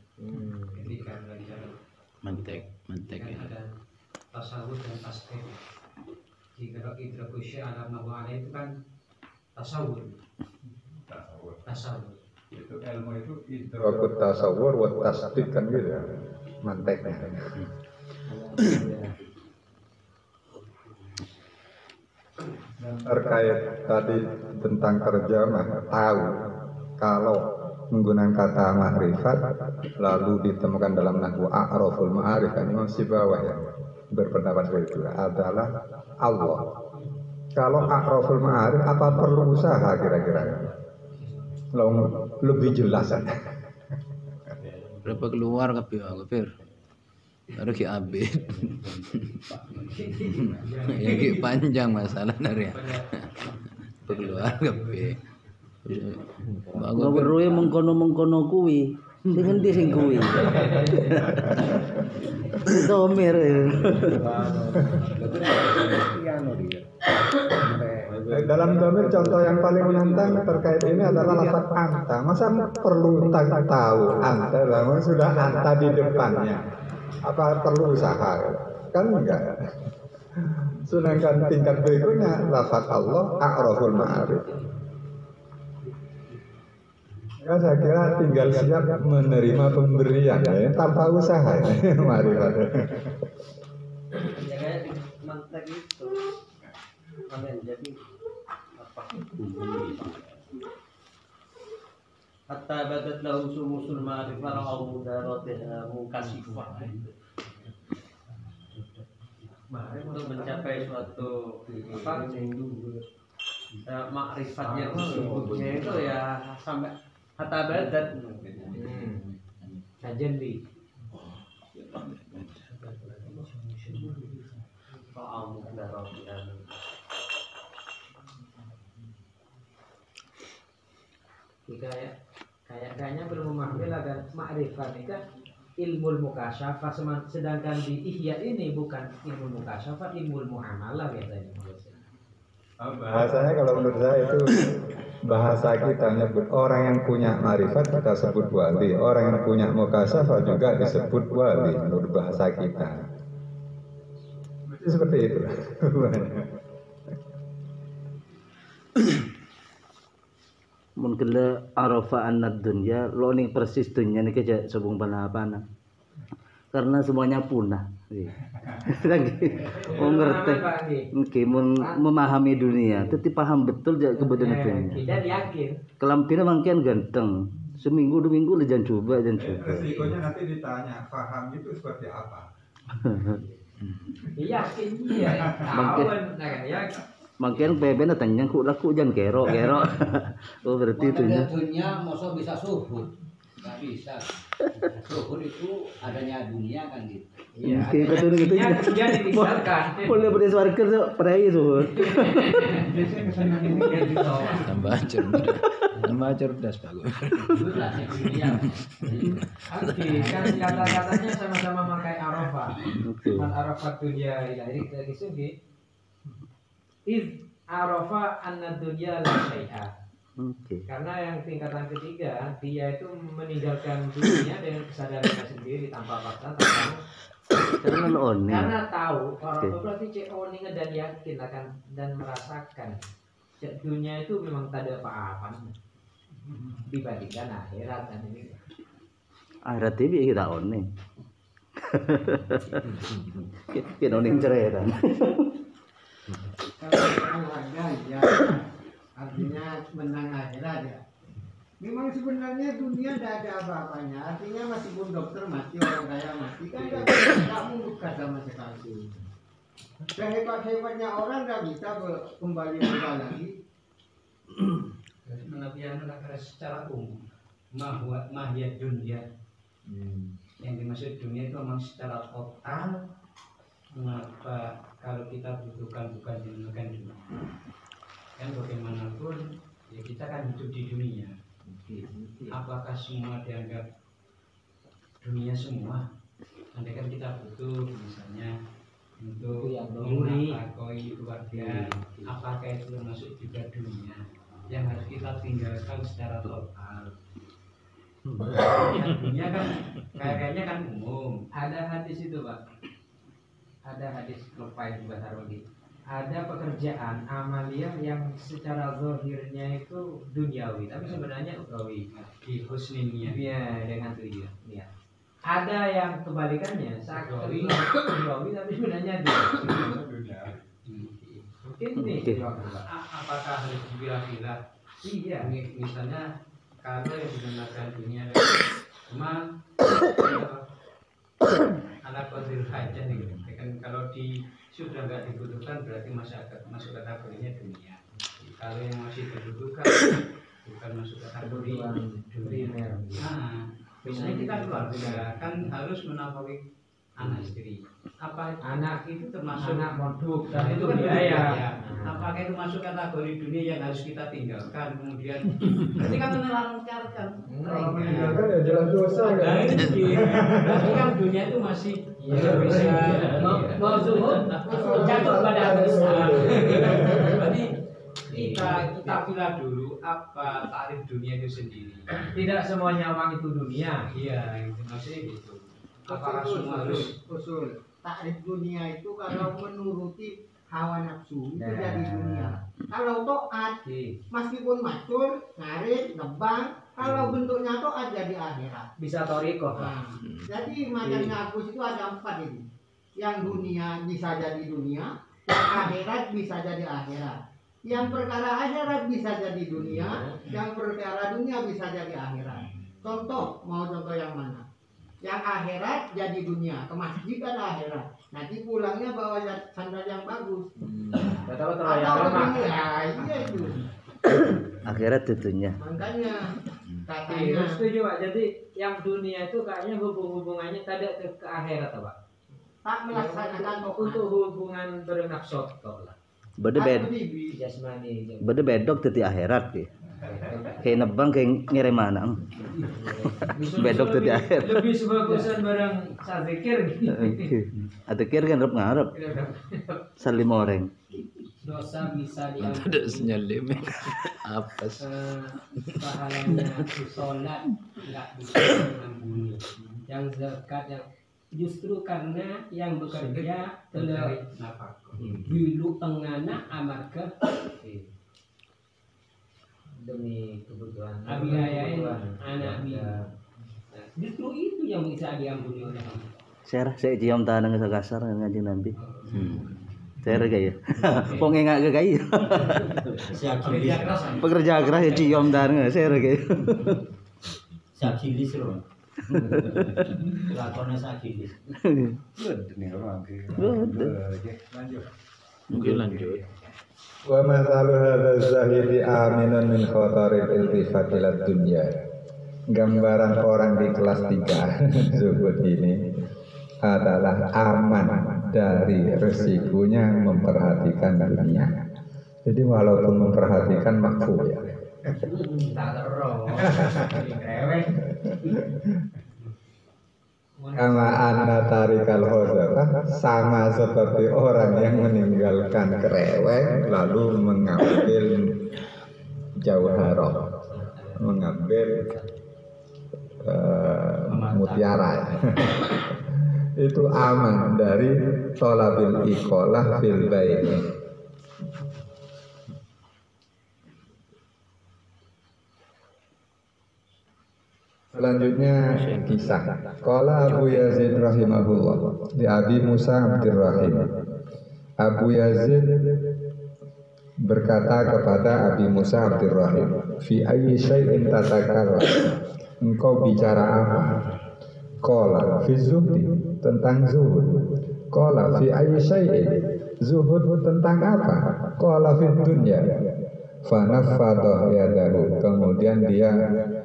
Ketika belajar Mantek kan ya. ada tasawur dan tasbih. Jika idraku syai' ala ma huwa alaih itu kan tasawur. Tasawur. Itu ilmu itu Idrakut tasawur wa tasdik kan gitu ya. Manteknya. Dan terkait tadi tentang terjemah, tahu kalau menggunakan kata makrifat lalu ditemukan dalam nahwu a'raful ma'arif, kan Imam Sibawah yang berpendapat seperti itu adalah Allah. Kalau a'raful ma'arif apa perlu usaha kira-kira? Lebih jelas aja. Berapa keluar kafir? Baru ki abid. Ya ki panjang masalah dari ya. keluar kabeh. Ngawruhe mengkono-mengkono kuwi. Sing endi sing kuwi? Domir. Dalam domir contoh yang paling menantang terkait ini adalah lafaz anta. Masa perlu tahu anta? Lalu sudah anta di depannya. Apa perlu usaha? Kan enggak. Sedangkan tingkat berikutnya lafaz Allah a'raful ma'arif. Ya, saya kira tinggal siap menerima pemberian ya, tanpa usaha ya, ma'rifat. Ya kayak di mantek itu. Amin. Jadi apa? Hatta badat lahum sumusul ma'rifah ra'au mudaratiha mukasifah. Untuk mencapai suatu apa? Makrifat yang sesungguhnya itu ya sampai hatta badat. Tajalli. Ra'au mudaratiha. Kayaknya belum memahami lah kan makrifat itu kan ilmu mukasyafah, sedangkan di ihya ini bukan ilmu mukasyafah, ilmu muamalah biasanya. Bahasanya kalau menurut saya itu bahasa kita nyebut orang yang punya marifat kita sebut wali, orang yang punya mukasyafah juga disebut wali menurut bahasa kita. Seperti itu. Mungkin le arafa annad dunya lo ning persis dunya niki aja sebung panah-panah. Karena semuanya punah. Oh ngerti. Nggih mun memahami dunia, tetapi paham betul kebetulan dunia. Tidak yakin. Kelampirnya mangkian ganteng. Seminggu 2 minggu jangan coba. Resikonya nanti ditanya, paham itu seperti apa? Yakin iya. Tahu kan ya. Makin beben tanya ku laku jangan kerok. Oh berarti itu nya. Dunia masa bisa suhud. Enggak bisa. Suhud itu adanya dunia kan gitu. Iya. Betul gitu. Dia ditinggalkan. Boleh beri warga perai suhud. Tambah cerdas Pak. Oke, kan kata-katanya sama-sama memakai arafah. Man arafat dunia ilahi kisah Iz arafa anna dunya la syai'a. Karena yang tingkatan ketiga, dia itu meninggalkan dunia dengan kesadarannya sendiri tanpa paksa, karena tahu orang itu berarti cek oning dan yakin akan dan merasakan cek dunia itu memang tak ada apa-apa dibandingkan akhirat dan ini. Akhirat ini kita oning. Kita oning cerai kan. Kalau ada ya artinya menang akhirat ya. Memang sebenarnya dunia tidak ada apa-apanya. Artinya meskipun dokter mati, orang kaya mati, kan tidak membuka sama sekali. Sehebat-hebatnya orang tidak bisa kembali muda lagi. Penafian secara umum mahiyat dunia. Yang dimaksud dunia itu memang secara total. Mengapa kalau kita butuhkan bukan dinamakan dunia? Kan bagaimanapun ya kita kan hidup di dunia. Apakah semua dianggap dunia semua? Andai kan kita butuh misalnya untuk menafkahi keluarga, apakah itu termasuk juga dunia yang harus kita tinggalkan secara total? Dunia kan kayaknya kan umum. Ada hadis itu Pak. Ada hadis lupa juga taruh di. Ada pekerjaan amaliyah yang secara zahirnya itu duniawi, tapi sebenarnya ukhrawi. Di husninya. Iya, dengan tujuan. Iya. Ada yang kebalikannya, ukhrawi tapi sebenarnya dunia. Mungkin nih. Apakah harus dipilah-pilah? Iya. Misalnya kalau yang digunakan dunia cuma ala qadir hajat nih kan kalau sudah nggak dibutuhkan berarti masuk kategorinya dunia. Kalau yang masih dibutuhkan bukan masuk kategori dunia. Nah, misalnya kita keluarga kan harus menafkahi anak istri. Apa anak itu termasuk anak produk dan itu itu kan biaya. Apakah itu masuk kategori dunia yang harus kita tinggalkan? Kemudian ketika menelantarkan, Kalau meninggalkan ya jelas dosa kan. tapi kan dunia itu masih bisa mau zuhud jatuh pada dosa. Berarti kita pilih dulu apa tarif dunia itu sendiri. Tidak semuanya uang itu dunia. Iya, itu maksudnya gitu. Apakah semua harus usul takrif dunia itu kalau menuruti hawa nafsu itu Nah. jadi dunia. Kalau toat meskipun macul, ngarit, nebang, kalau bentuknya toat jadi akhirat. Bisa toriko. Nah, jadi makanya aku itu ada 4 ini. Yang dunia bisa jadi dunia, yang akhirat bisa jadi akhirat. Yang perkara akhirat bisa jadi dunia, yang perkara dunia bisa jadi akhirat. Contoh, mau contoh yang mana? Yang akhirat jadi dunia, ke masjid kan akhirat. Nanti pulangnya bawa sandal yang bagus. Atau Atau terlayak dunia, iya itu. Akhirat tentunya. Makanya Iya, katanya setuju Pak. Jadi yang dunia itu kayaknya hubungannya tidak ke akhirat Pak. tak melaksanakan Untuk hubungan bernafsu lah. Jasmani. Bede bedok teti akhirat ki. Kayak nebang kayak ngirim mana. Bedok teti akhirat. Lebih sebagusan barang sazikir gitu. Adekir kan ngarep. Salim orang. dosa bisa diampuni. Tidak senyalim. Apa sih? Pahalanya sholat nggak bisa diampuni. Yang zakat yang justru karena yang bekerja telah dulu tengana amarga Demi kebutuhan. abiayain anak bibi. Justru itu yang bisa diampuni oleh Allah. Saya cium tangan nggak kasar ngaji Nabi. Saya gaya. Pong enggak ke gaya. Pekerja keras ya cium tangan saya gaya. Sakilis loh. Lakonnya sakilis. Mungkin lanjut. Wa mathalu hadza zahidi aminan min khataril iltifat ila dunya. Gambaran orang di kelas 3 zuhud ini adalah aman dari resikonya memperhatikan dunia. Jadi walaupun memperhatikan makruh ya. Tak terus. Rewel. Kama anna tarikal khosafah, sama seperti orang yang meninggalkan kereweng lalu mengambil jauharah, mengambil mutiara. Itu aman dari thalabil iqalah fil baini. Selanjutnya kisah. Qala Abu Yazid rahimahullah di Abi Musa Abdurrahim. Abu Yazid berkata kepada Abi Musa Abdurrahim, fi ayyi syai'in tatakallam? Engkau bicara apa? Qala fi zuhdi, tentang zuhud. Qala fi ayyi syai'in? Zuhud tentang apa? Qala fi dunya. Fanafadhah yadahu, kemudian dia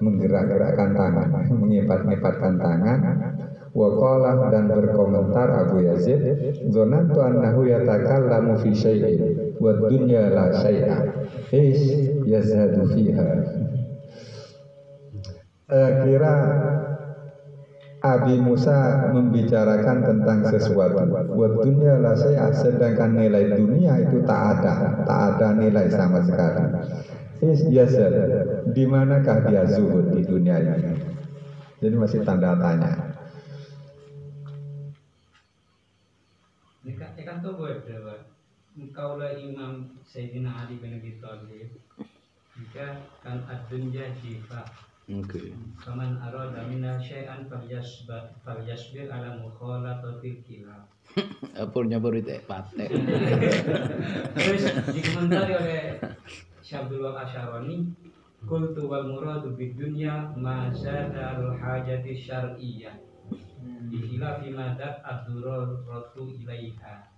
menggerak-gerakkan tangan, mengipat-ngipatkan tangan. Wa qala, dan berkomentar Abu Yazid, dzanantu annahu yatakallamu fi syai'in wa dunya la syai'a yazhadu fiha. Kira Abi Musa membicarakan tentang sesuatu. Buat dunia lah saya, sedangkan nilai dunia itu tak ada nilai sama sekali. Yazhad, di manakah dia zuhud di dunia ini? Jadi masih tanda tanya. Kan tuh berdebat. Engkaulah Imam Sayyidina Ali bin Abi Thalib. Jika kan ad-dunya jifah. Oke. Kaman arada minna syai'an falyasbir ala mukhalatatil kilab. Apurnya baru itu patek. Terus dikomentari oleh Syabdul Wahab Asy'arani, qultu wal muradu bid dunya ma zadal hajati syar'iyyah. Bi khilafi ma dat ad-durratu ilaiha.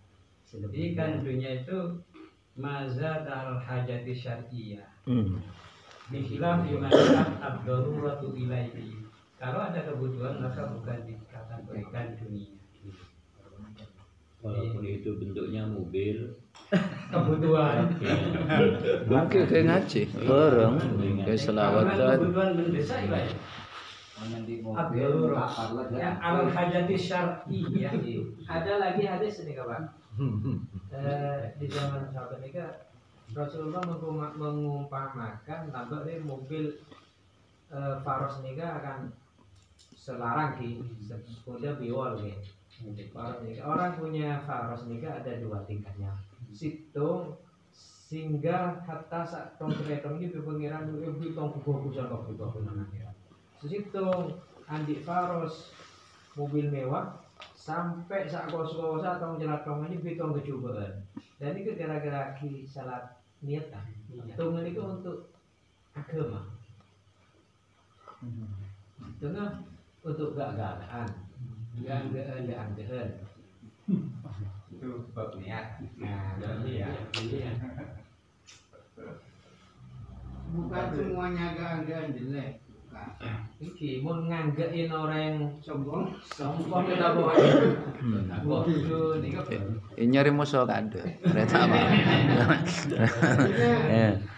Jadi kan dunia itu ma zadal hajati syar'iyyah. Bikhilaf yumadat ad-daruratu ilaihi. Kalau ada kebutuhan maka bukan dikategorikan dunia. Walaupun itu bentuknya mobil. Kebutuhan. Mungkin kayak ngaji. Orang Kayak selawatan. Kebutuhan mendesak ya. Nanti Abdul ya alal hajati syar'i ya. Ada lagi hadis ini kawan. Di zaman sahabat ini Rasulullah mengumpamakan tampaknya mobil Faros ini akan selarang ki kuda biwal ki. Orang punya Faros ini ada 2 tingkatnya. Situng sehingga kata sak tong keretong ini pengiran itu tong kukusan kok akhirat. Situng andik Faros mobil mewah sampai sak kos-kosan atau jelatong ini bitong kecubaan. Dan itu gara-gara ki salat niat kan. Tunggu itu untuk agama. Tengah untuk gagalan. Gagalan. Itu bab niat. Nah, berarti ya. Bukan semuanya gagalan jelek. Iki mun nganggein orang Sombong. sombong kita bawa. Waduh, niku Nyari musuh kada. Kereta apa?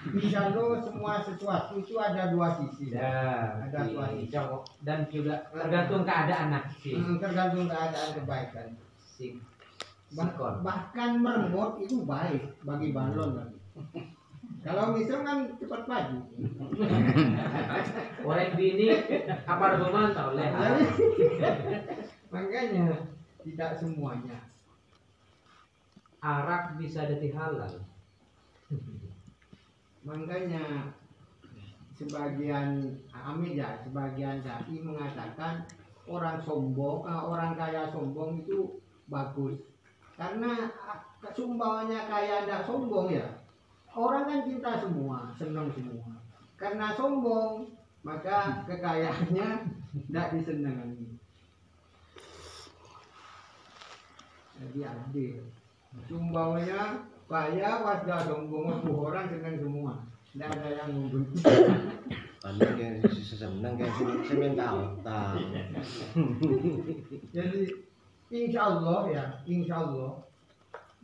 Bisa lo semua sesuatu itu ada 2 sisi. ya, Ada suami. cowok dan juga tergantung keadaan sih. Tergantung keadaan kebaikan. Si Bah- bahkan meremot itu baik bagi balon. Kalau misal kan cepat maju. orang bini apa argumen tau leh. Makanya tidak semuanya. Arak bisa jadi halal. Makanya sebagian sebagian dai mengatakan orang sombong, orang kaya sombong itu bagus. Karena sumbangannya kaya tidak sombong ya. Orang kan cinta semua, senang semua. Karena sombong, maka kekayaannya tidak disenangi. Jadi adil. Sumbangannya kaya, wasda sombong, orang senang semua. Tidak ada yang membenci. Paling kayak seneng kayak semen tahu. Jadi insya Allah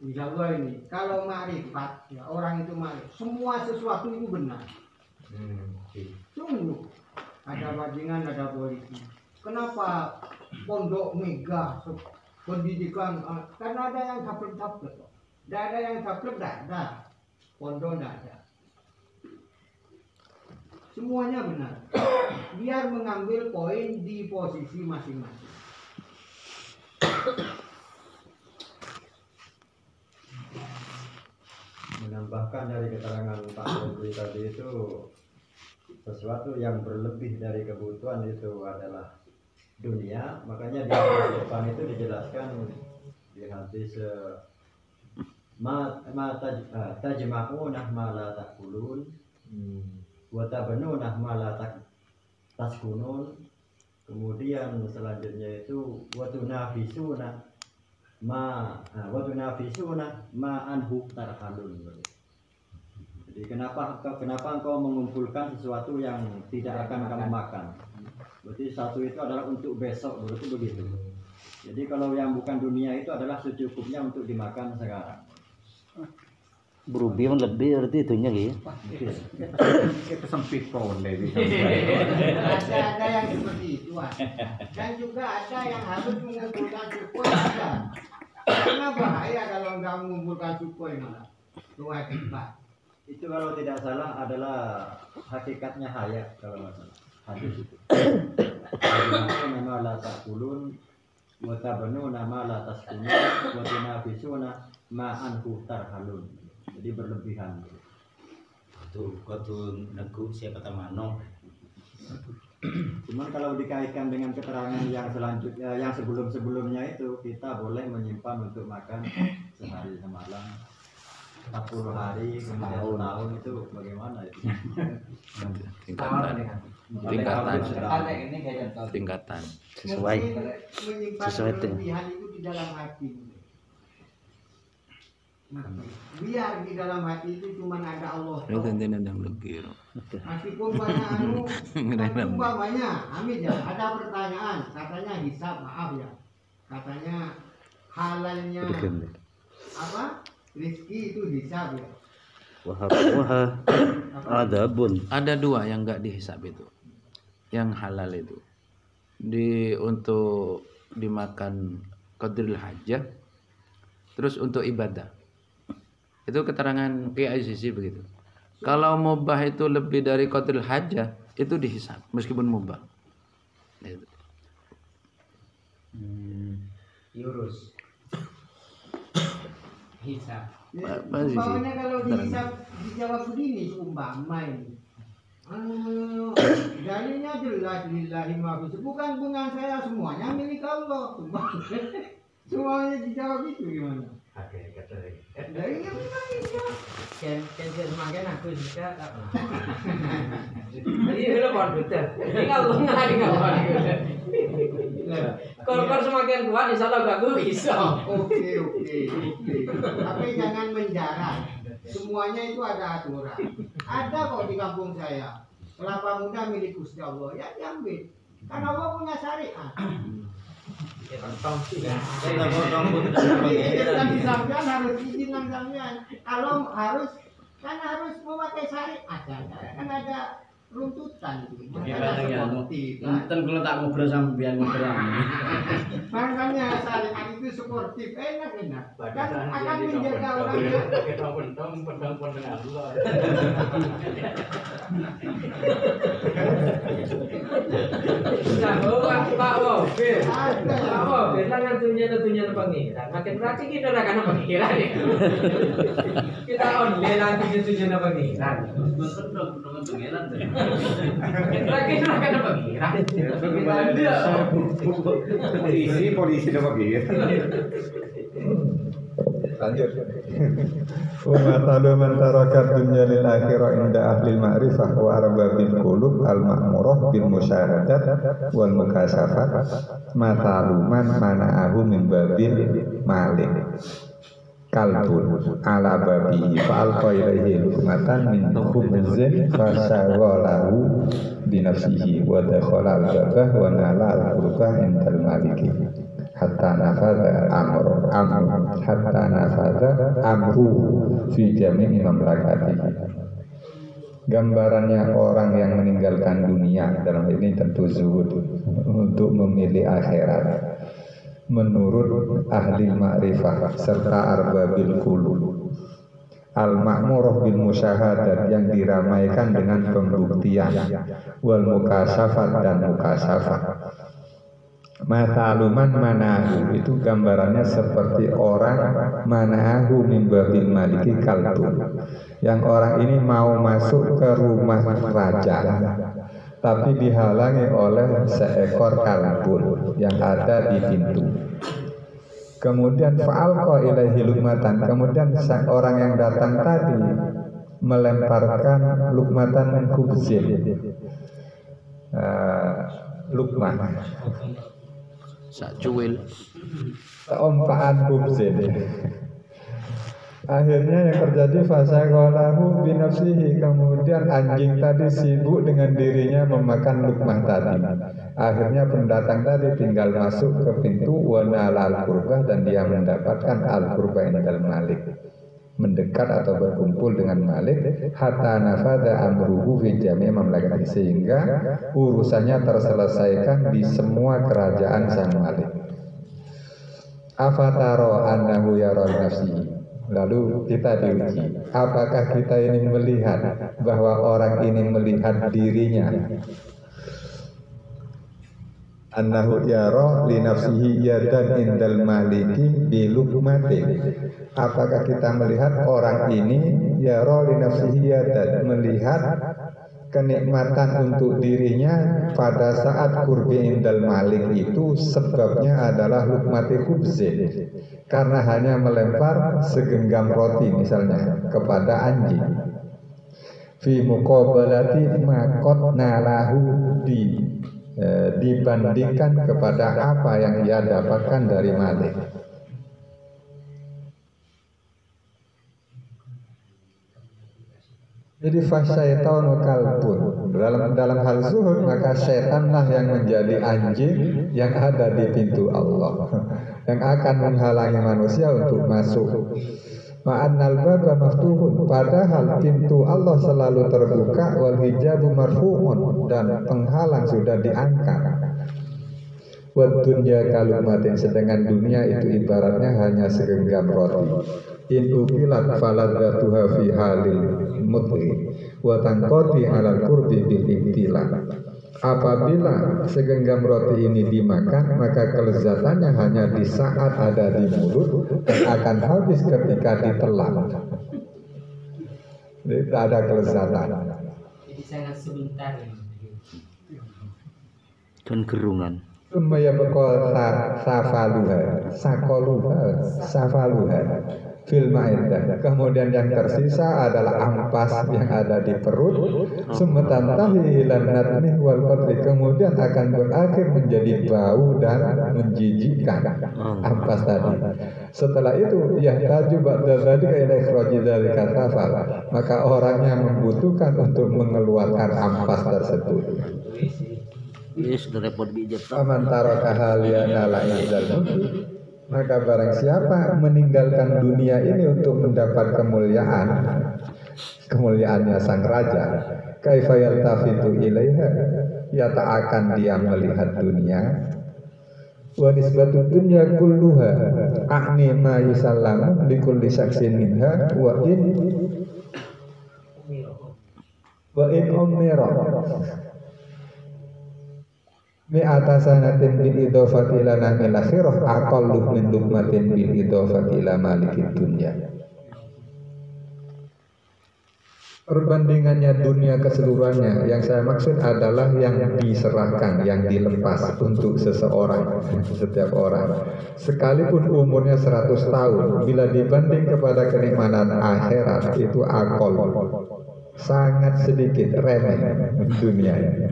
ini kalau ma'rifat ya, orang itu ma'rifat semua sesuatu itu benar. Sungguh ada bajingan, ada polisi. Kenapa pondok megah pendidikan? Karena ada yang tablet. Tidak ada yang tablet, tidak ada. Pondok tidak ada. Semuanya benar. Biar mengambil poin di posisi masing-masing. Menambahkan dari keterangan Pak Menteri tadi itu, sesuatu yang berlebih dari kebutuhan itu adalah dunia. Makanya di depan itu dijelaskan di hadis tajma'unah ma la takulun wa tabnunah ma la taskunun. Kemudian selanjutnya itu wa tunafisuna ma anhu tarhalun. Jadi kenapa engkau mengumpulkan sesuatu yang tidak akan kamu makan? Berarti satu itu adalah untuk besok, berarti begitu. Jadi kalau yang bukan dunia itu adalah secukupnya untuk dimakan sekarang. berubah lebih arti itunya gitu. Kita sempit boleh. Ada yang seperti itu, dan juga ada yang harus mengumpulkan suku ada. Karena bahaya kalau nggak mengumpulkan suku malah luar biasa. Itu kalau tidak salah adalah hakikatnya hayat kalau nggak salah hadis itu. Nama la takulun wa tabanuna ma la taskunun wa tunafisuna ma anhu tarhalun. Jadi berlebihan. Tuh, kau tuh negu siapa tamano. Cuman kalau dikaitkan dengan keterangan yang selanjutnya, yang sebelum-sebelumnya itu, kita boleh menyimpan untuk makan sehari semalam, 40 hari, kemudian tahun itu bagaimana itu? Tingkatan Sesuai Menyimpan dengan kelebihan itu di dalam hati. Biar di dalam hati itu cuma ada Allah. Lu tentu nendang legir. Meskipun banyak umpamanya, Amin ya, ada pertanyaan, katanya hisab, maaf ya, katanya halalnya apa rezeki itu hisab ya. Wah, adabun. Ada dua yang nggak dihisab itu, yang halal itu untuk dimakan qadril hajah, terus untuk ibadah. Itu keterangan PICC begitu. Kalau mubah itu lebih dari qadril hajah, itu dihisab meskipun mubah. Gitu. Yurus. Hisab. Umpamanya kalau dihisab dijawab begini, umpama ini. Dalilnya jelas lillahi ma fi, bukan punya saya, semuanya milik Allah. Semuanya dijawab itu gimana? Oke, kata lagi. Dari yang mana? Kan semakin aku suka tak. Jadi itu pun betul. Ini kalau nggak di kawan Korban semakin kuat, insya Allah gak bisa. Oke. Tapi jangan menjarah. Semuanya itu ada aturan. Ada kok di kampung saya. Kelapa muda milik Gusti Allah, ya diambil. Karena Allah punya syariat. Tapi sampean harus izin sampean. Kalau harus kan harus memakai syariat. Kan ada runtutan itu. Enten kalau tak ngobrol sampean ngobrol. Makanya syariat itu sportif, enak. Dan akan menjaga orang yang pedang pendengar Allah. Pak Wofir, jangan tunya pengiran. Makin berarti kita akan pengiran ya. Kita online nanti tunya pengiran. Lagi akan pengiran. Polisi nama gitu. Lanjut. Wa matalu man taraka dunya lil akhirah inda ahli ma'rifah wa arbabil qulub al ma'murah bil musyahadat wal mukasafat matalu man mana'ahu min babil malik kalbun ala babihi fa alqa ilaihi lukmatan min khubzin fa shaghalahu bi nafsihi wa dakhala al babah wa nala al qurbah indal maliki hatta nafadha amru fi jami'i mamlakatihi. Gambarannya orang yang meninggalkan dunia, dalam ini tentu zuhud, untuk memilih akhirat menurut ahli ma'rifah serta arbabil qulub. Al-ma'murah bil musyahadat, yang diramaikan dengan pembuktian, wal mukasafat dan mukasafat. Mataluman manahu, itu gambarannya seperti orang manahu min babil maliki kalbu, yang orang ini mau masuk ke rumah raja tapi dihalangi oleh seekor kalbun yang ada di pintu. Kemudian fa'alqa ilaihi lukmatan, kemudian orang yang datang tadi melemparkan lukmatan min khubzin, lukman sak cuil ompaan khubzin. Akhirnya yang terjadi fasaqalahu binafsihi, kemudian anjing tadi sibuk dengan dirinya memakan lukmah tadi. Akhirnya pendatang tadi tinggal masuk ke pintu wa nalal qurbah, dan dia mendapatkan al qurbah indal malik, mendekat atau berkumpul dengan Malik, hatta nafada amruhu fi jami' mamlakati, sehingga urusannya terselesaikan di semua kerajaan sang Malik. Afataro annahu yara nafsihi, lalu kita diuji, apakah kita ini melihat bahwa orang ini melihat dirinya, annahu yara li nafsihi yadan indal maliki bi lukmatin. Apakah kita melihat orang ini yara li nafsihi yadan, melihat kenikmatan untuk dirinya pada saat kurbi indal malik itu sebabnya adalah lukmati khubzin, karena hanya melempar segenggam roti misalnya kepada anjing. Fi muqabalati makot nalahu dibandingkan kepada apa yang ia dapatkan dari Malik. Jadi fasyaitan kalbun, dalam hal zuhud maka setanlah yang menjadi anjing yang ada di pintu Allah. yang akan menghalangi manusia untuk masuk. Ma'annal baba maftuhun, padahal pintu Allah selalu terbuka, wal hijabu marfu'un, dan penghalang sudah diangkat. Wa dunya kalumatin, sedangkan dunia itu ibaratnya hanya segenggam roti. In ukilat faladzatuha fi halil mutli wa tanqati alal qurbi bil ibtila. Apabila segenggam roti ini dimakan, maka kelezatannya hanya di saat ada di mulut dan akan habis ketika ditelan. Tidak ada kelezatan. Jadi sangat sebentar. Dan gerungan. Sumaya bekal safaluha fil ma'iddah. Kemudian yang tersisa adalah ampas yang ada di perut. Sumetantahi ilan natmi wal qatri, kemudian akan berakhir menjadi bau dan menjijikkan ampas tadi. Setelah itu yahtaju ba'da dzalika ila ikhraji dzalika tafal, maka orangnya membutuhkan untuk mengeluarkan ampas tersebut. Yes, repot bijak. Aman taraka haliyana la'idal, maka barang siapa meninggalkan dunia ini untuk mendapat kemuliaannya sang raja, kaifa yaltafitu ilaiha, ya tak akan dia melihat dunia. Wa nisbatu dunya kulluha a'ni ma yusallamu likulli syaksin minha wa in umira mi atasanatin bil idhofati ila namil akhirah aqallu min luqmatin bil idhofati ila malikid dunya. Perbandingannya dunia keseluruhannya, yang saya maksud adalah yang diserahkan, yang dilepas untuk seseorang, setiap orang. Sekalipun umurnya 100 tahun, bila dibanding kepada kenikmatan akhirat, itu akol, sangat sedikit, remeh dunia ini.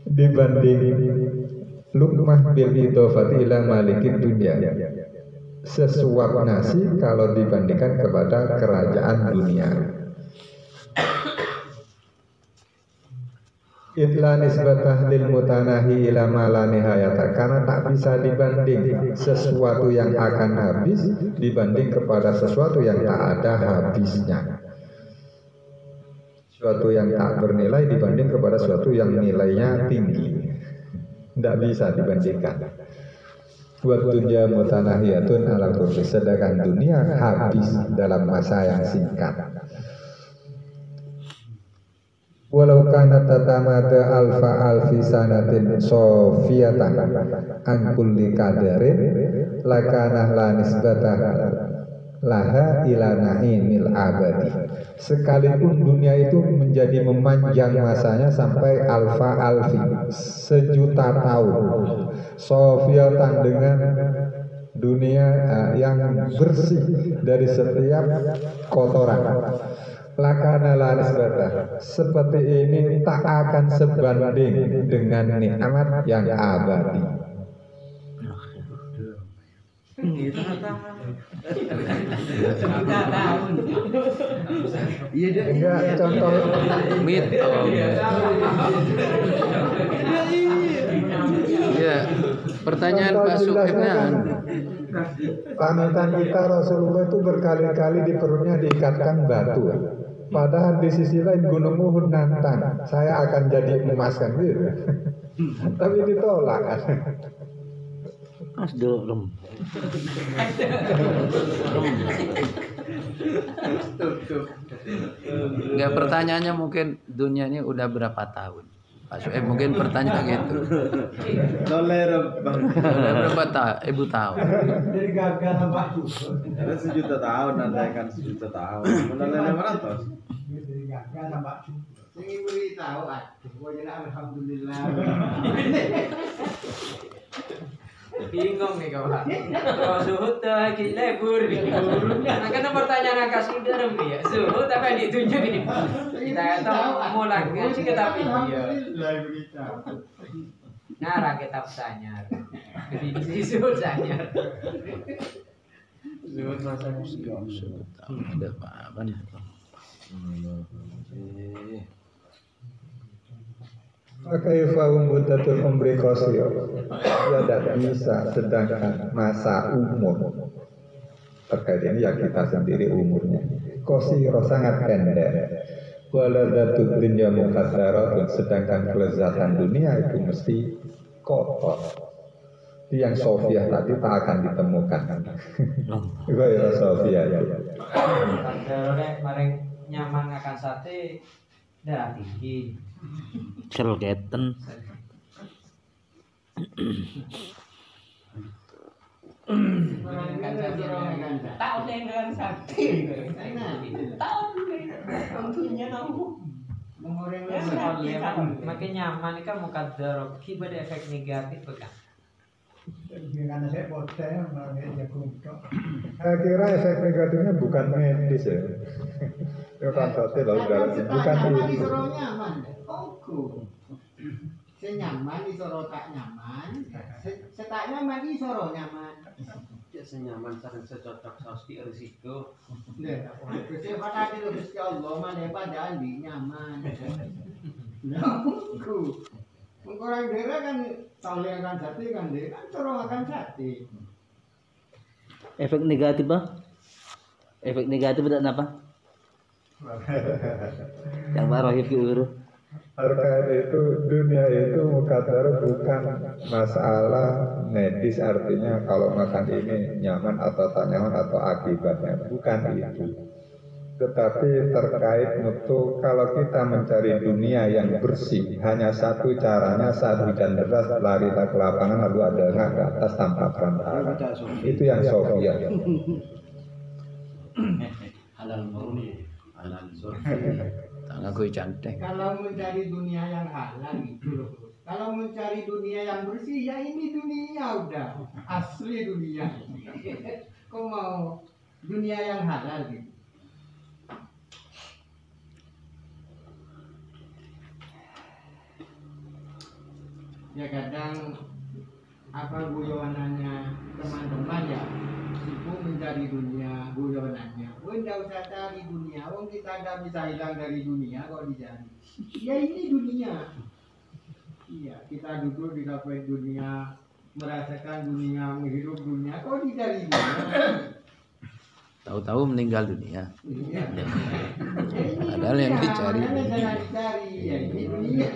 Dibanding luqmah bil idhofati ila malikid dunya, sesuap nasi kalau dibandingkan kepada kerajaan dunia. Itla nisbatah lil mutanahi ila ma la nihayata, karena tak bisa dibanding sesuatu yang akan habis dibanding kepada sesuatu yang tak ada habisnya. Suatu yang tak bernilai dibanding kepada suatu yang nilainya tinggi, tidak bisa dibandingkan. Buat dunia mutanahiyatun ala qurbi, sedangkan dunia habis dalam masa yang singkat. Walau kana tatamada alfa alfi sanatin sofiyatan an kulli qadarin lakana la nisbatah laha ila na'imil abadi. Sekalipun dunia itu menjadi memanjang masanya sampai alfa alfi, 1.000.000 tahun, sofiatan, dengan dunia yang bersih dari setiap kotoran, lakana la nisbatah, seperti ini tak akan sebanding dengan nikmat yang abadi. Enggak, contoh Ya, pertanyaan Pak Sukibnan. Panutan kita Rasulullah itu berkali-kali di perutnya diikatkan batu. Padahal di sisi lain Gunung Uhud nantang, saya akan jadi emas kan gitu. Tapi ditolak. Mas dorem. Enggak, pertanyaannya mungkin dunia ini udah berapa tahun? Pak Sueb mungkin pertanyaan gitu. Udah berapa tahun? Dari gagal Pak. Ada 1.000.000 tahun, nanti akan 1.000.000 tahun. Menoleh 500. Dari gagal Pak. Saya beri tahu, alhamdulillah. Bingung nih kawan. Kalau suhud lagi lebur. Nah, karena pertanyaan angka sudah ya. Suhud apa yang ditunjuk ini? Kita tahu mulai ngaji kita video. Ngarang kitab sanyar. Definisi suhud sanyar. Suhud masa musuh. Ada apa nih? Kaifa umutatul umri qasir. Ya tidak bisa, sedangkan masa umur terkait ini ya kita sendiri umurnya qasir sangat pendek. Waladatud dunya muqaddaratun, sedangkan kelezatan dunia itu mesti kotor. Yang Sofia tadi tak akan ditemukan. Gaya Sofia ya. Kalau maring nyaman akan sate darah tinggi. Selgeten. Tahun dengan sate. Tahun tentunya tahu. Makin nyaman kan mukadar ki pada efek negatif kan. Karena saya potel malah jagung. Saya kira efek negatifnya bukan medis ya. Itu kan sate lalu dalamnya bukan itu. Nyaman. Oke. Saya nyaman di soro tak nyaman. Setak nyaman di soro nyaman. Ya senyaman sareng secocok saus di risiko. Nah, saya pada di Gusti Allah mana pada andi nyaman. Nah, ku. Orang daerah kan tahu akan sate kan dia kan soro akan sate. Efek negatif bah? Efek negatif ada apa? Yang Rohib diurus. Terkait itu dunia itu mukadar bukan masalah medis, artinya kalau makan ini nyaman atau tak nyaman atau akibatnya, bukan itu. Tetapi terkait mutu, kalau kita mencari dunia yang bersih, hanya satu caranya saat hujan deras lari ke lapangan lalu ada ngak ke atas tanpa perantara. Itu yang Sofia. Halal murni, halal Aku cantik. Kalau mencari dunia yang halal gitu loh. Kalau mencari dunia yang bersih ya ini dunia udah asli dunia. Kau mau dunia yang halal gitu. Ya kadang apa guyonannya teman-teman ya sibuk mencari dunia guyonannya. Tidak usah cari dunia, wong kita tidak bisa hilang dari dunia kok dicari. Ya ini dunia. Iya, kita duduk di kafe dunia, merasakan dunia, menghirup dunia, kok dicari dunia. Tahu-tahu meninggal dunia. Iya. Padahal yang dicari. Jangan dicari, ya ini dunia.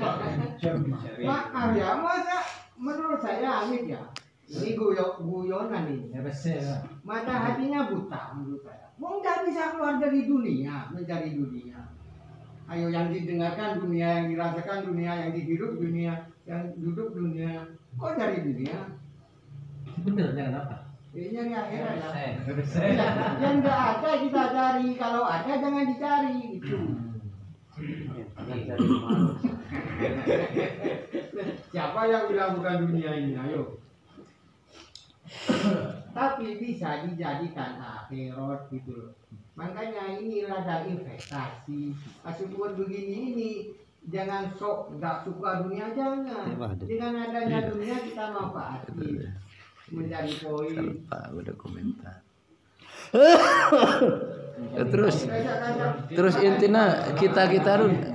Maaf ya, masa menurut saya Amit ya. Ini guyonan ini. Mata hatinya buta menurut saya. Mau nggak bisa keluar dari dunia, mencari dunia. Ayo yang didengarkan dunia, yang dirasakan dunia, yang dihirup dunia, yang duduk dunia. Kok cari dunia? Bener jangan apa? Nyari akhirat. Yang nggak ada kita cari, kalau ada jangan dicari gitu. Siapa yang bilang bukan dunia ini? Ayo. Tapi bisa dijadikan akhirat gitu loh. Makanya ini rada investasi. Meskipun begini ini jangan sok nggak suka dunia, jangan. Dengan adanya dunia kita manfaati, mencari poin. Pak udah komentar. Ya, terus intinya kita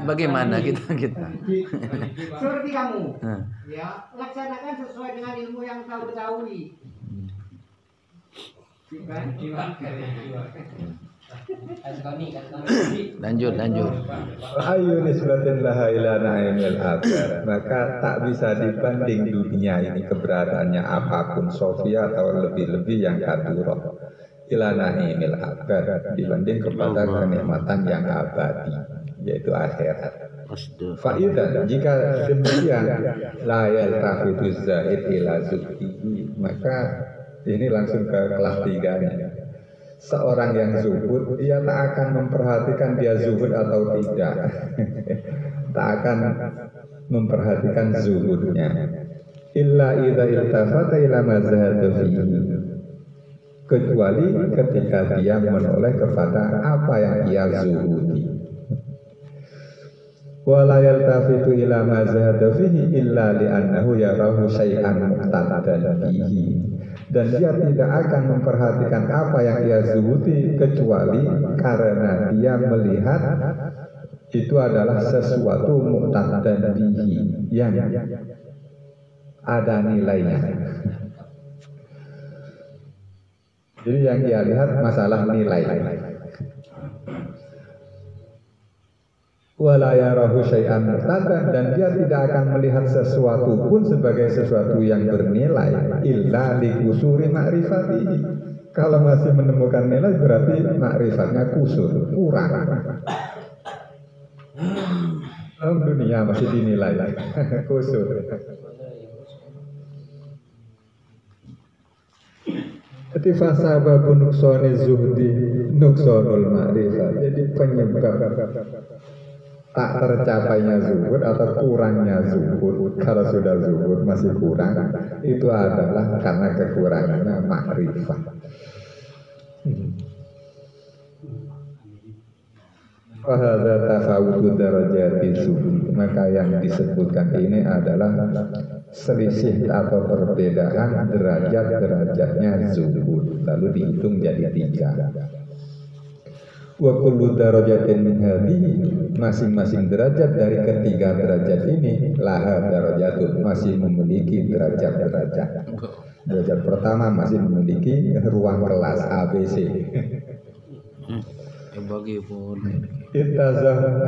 bagaimana kita seperti kamu ya laksanakan sesuai dengan ilmu yang kau ketahui. Lanjut. Ayu nisbatin laha ila na'imil akhir. Maka tak bisa dibanding dunia ini keberadaannya apapun Sofia atau lebih-lebih yang kadurah ila na'imil akhir dibanding kepada kenikmatan yang abadi, yaitu akhirat. Faidah jika demikian la yaltafitu zahid ila zuhdihi, maka ini langsung ke kelas 3-nya. Seorang yang zuhud, ia tak akan memperhatikan dia zuhud atau tidak. Tak akan memperhatikan zuhudnya. Illa idza iltafata ila ma zahada fihi. Kecuali ketika dia menoleh kepada apa yang ia zuhudi. Wala yaltafitu ila ma zahada fihi illa li'annahu yarahu syai'an muqtadadan bihi. Dan dia tidak akan memperhatikan apa yang ia zuhudi kecuali karena dia melihat itu adalah sesuatu muqtadan bihi yang ada nilainya. Jadi yang dia lihat masalah nilai. Wala yarahu syai'an muqtadan, dan dia tidak akan melihat sesuatu pun sebagai sesuatu yang bernilai illa li kusuri ma'rifatihi. Kalau masih menemukan nilai berarti ma'rifatnya kusur, kurang. Dunia masih dinilai kusur. Jadi fasababun nuksoni zuhdi nuksonul ma'rifat. Jadi penyebab tak tercapainya zuhud atau kurangnya zuhud, kalau sudah zuhud masih kurang, itu adalah karena kekurangannya ma'rifat. Fahadha tafawudu darajati zuhud. Maka yang disebutkan ini adalah selisih atau perbedaan derajat-derajatnya zuhud, lalu dihitung jadi 3. Wa kullu darajatin min hadhihi, masing-masing derajat dari ketiga derajat ini laha darajatun, masih memiliki derajat-derajat. Derajat pertama masih memiliki ruang kelas ABC. Bagi pun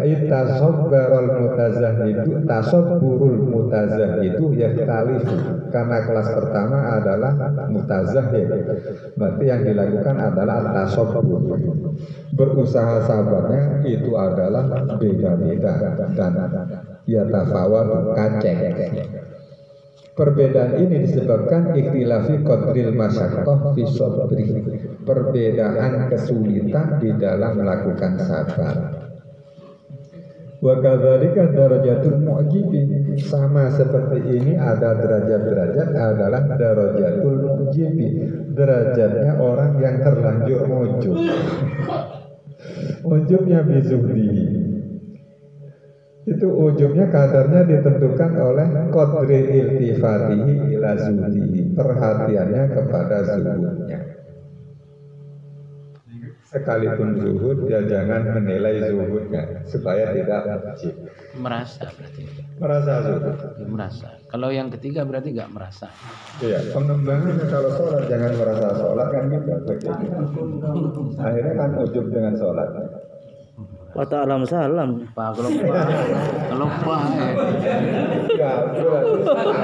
Itasabbarul mutazahidu, tasabburul mutazahidu yahtalifu. Karena kelas pertama adalah mutazahid, berarti yang dilakukan adalah tasabbur. Berusaha sabarnya itu adalah beda-beda dan yatafawat kacek. Perbedaan ini disebabkan ikhtilafi qadril masyaqqah fi sabri, perbedaan kesulitan di dalam melakukan sabar. Wa kadzalika darajatul mu'jibi, sama seperti ini ada derajat-derajat adalah darajatul mu'jibi, derajatnya orang yang terlanjur ujub. Ujubnya bizuhdi. Itu ujubnya kadarnya ditentukan oleh qadri iltifatihi ila zuhdihi, perhatiannya kepada zuhudnya. Sekalipun zuhud, ya jangan menilai zuhudnya supaya tidak wajib. merasa berarti. Merasa zuhud. Merasa. Kalau yang ketiga berarti nggak merasa. Iya, pengembangannya kalau sholat jangan merasa sholat kan gitu. Akhirnya kan ujub dengan sholat. Wa ta'alam salam. Pak kalau Ya,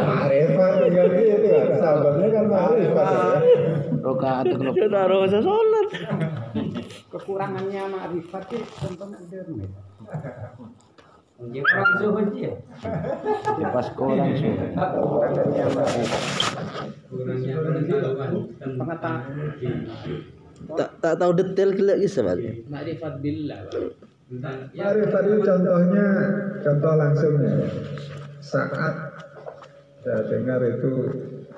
ma'rifat dengan itu kan. Sahabatnya kan ma'rifat ya. rokaat kalau Sudah harus sholat. Kekurangannya ma'rifat itu contohnya dermit. Orang zuhud ya. pas orang sudah. Kekurangannya ma'rifat. Kurangnya pengetahuan dan Pengetahuan. Tak tahu detail lagi sebenarnya. Ma'rifat billah. Ma'rifat itu contoh langsungnya. Saat saya dengar itu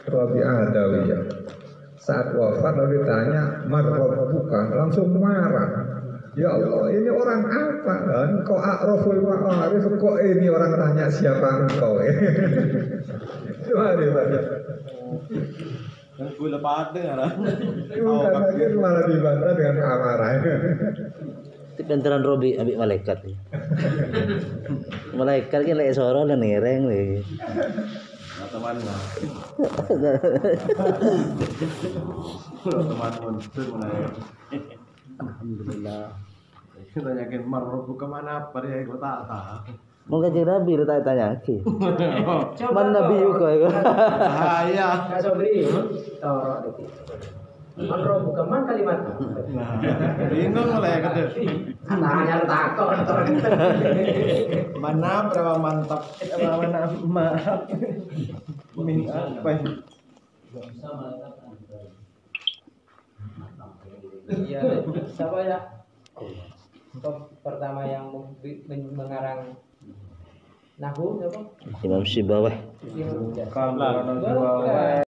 Rabi'ah Adawiyah, saat wafat lalu ditanya marrabbuka, langsung marah. Ya Allah, ini orang apa? Engkau a'raful ma'arif, kok ini orang tanya siapa engkau? Itu Ma'rifatnya. Gue lepas dengar. Itu malah dibantah dengan amarah. Itu penteran Robi ambil malaikat nih. Malaikat kan lek soro dan ngereng nih. Teman lah. Teman monster mulai. Alhamdulillah. Kita yakin marrobu kemana? Pada yang gue tak tahu. Mau kaji Nabi lu tanya lagi. Man Nabi juga. Bahaya. Kak Sobri, Toro dikit. Makro bukan man kalimat. Bingung mulai kata. Tanya takut. Mana berapa mantap? Mana maaf. Min apa? Iya, siapa ya? Pertama yang mengarang Nahu siapa? Imam Sibawah. Imam Kalau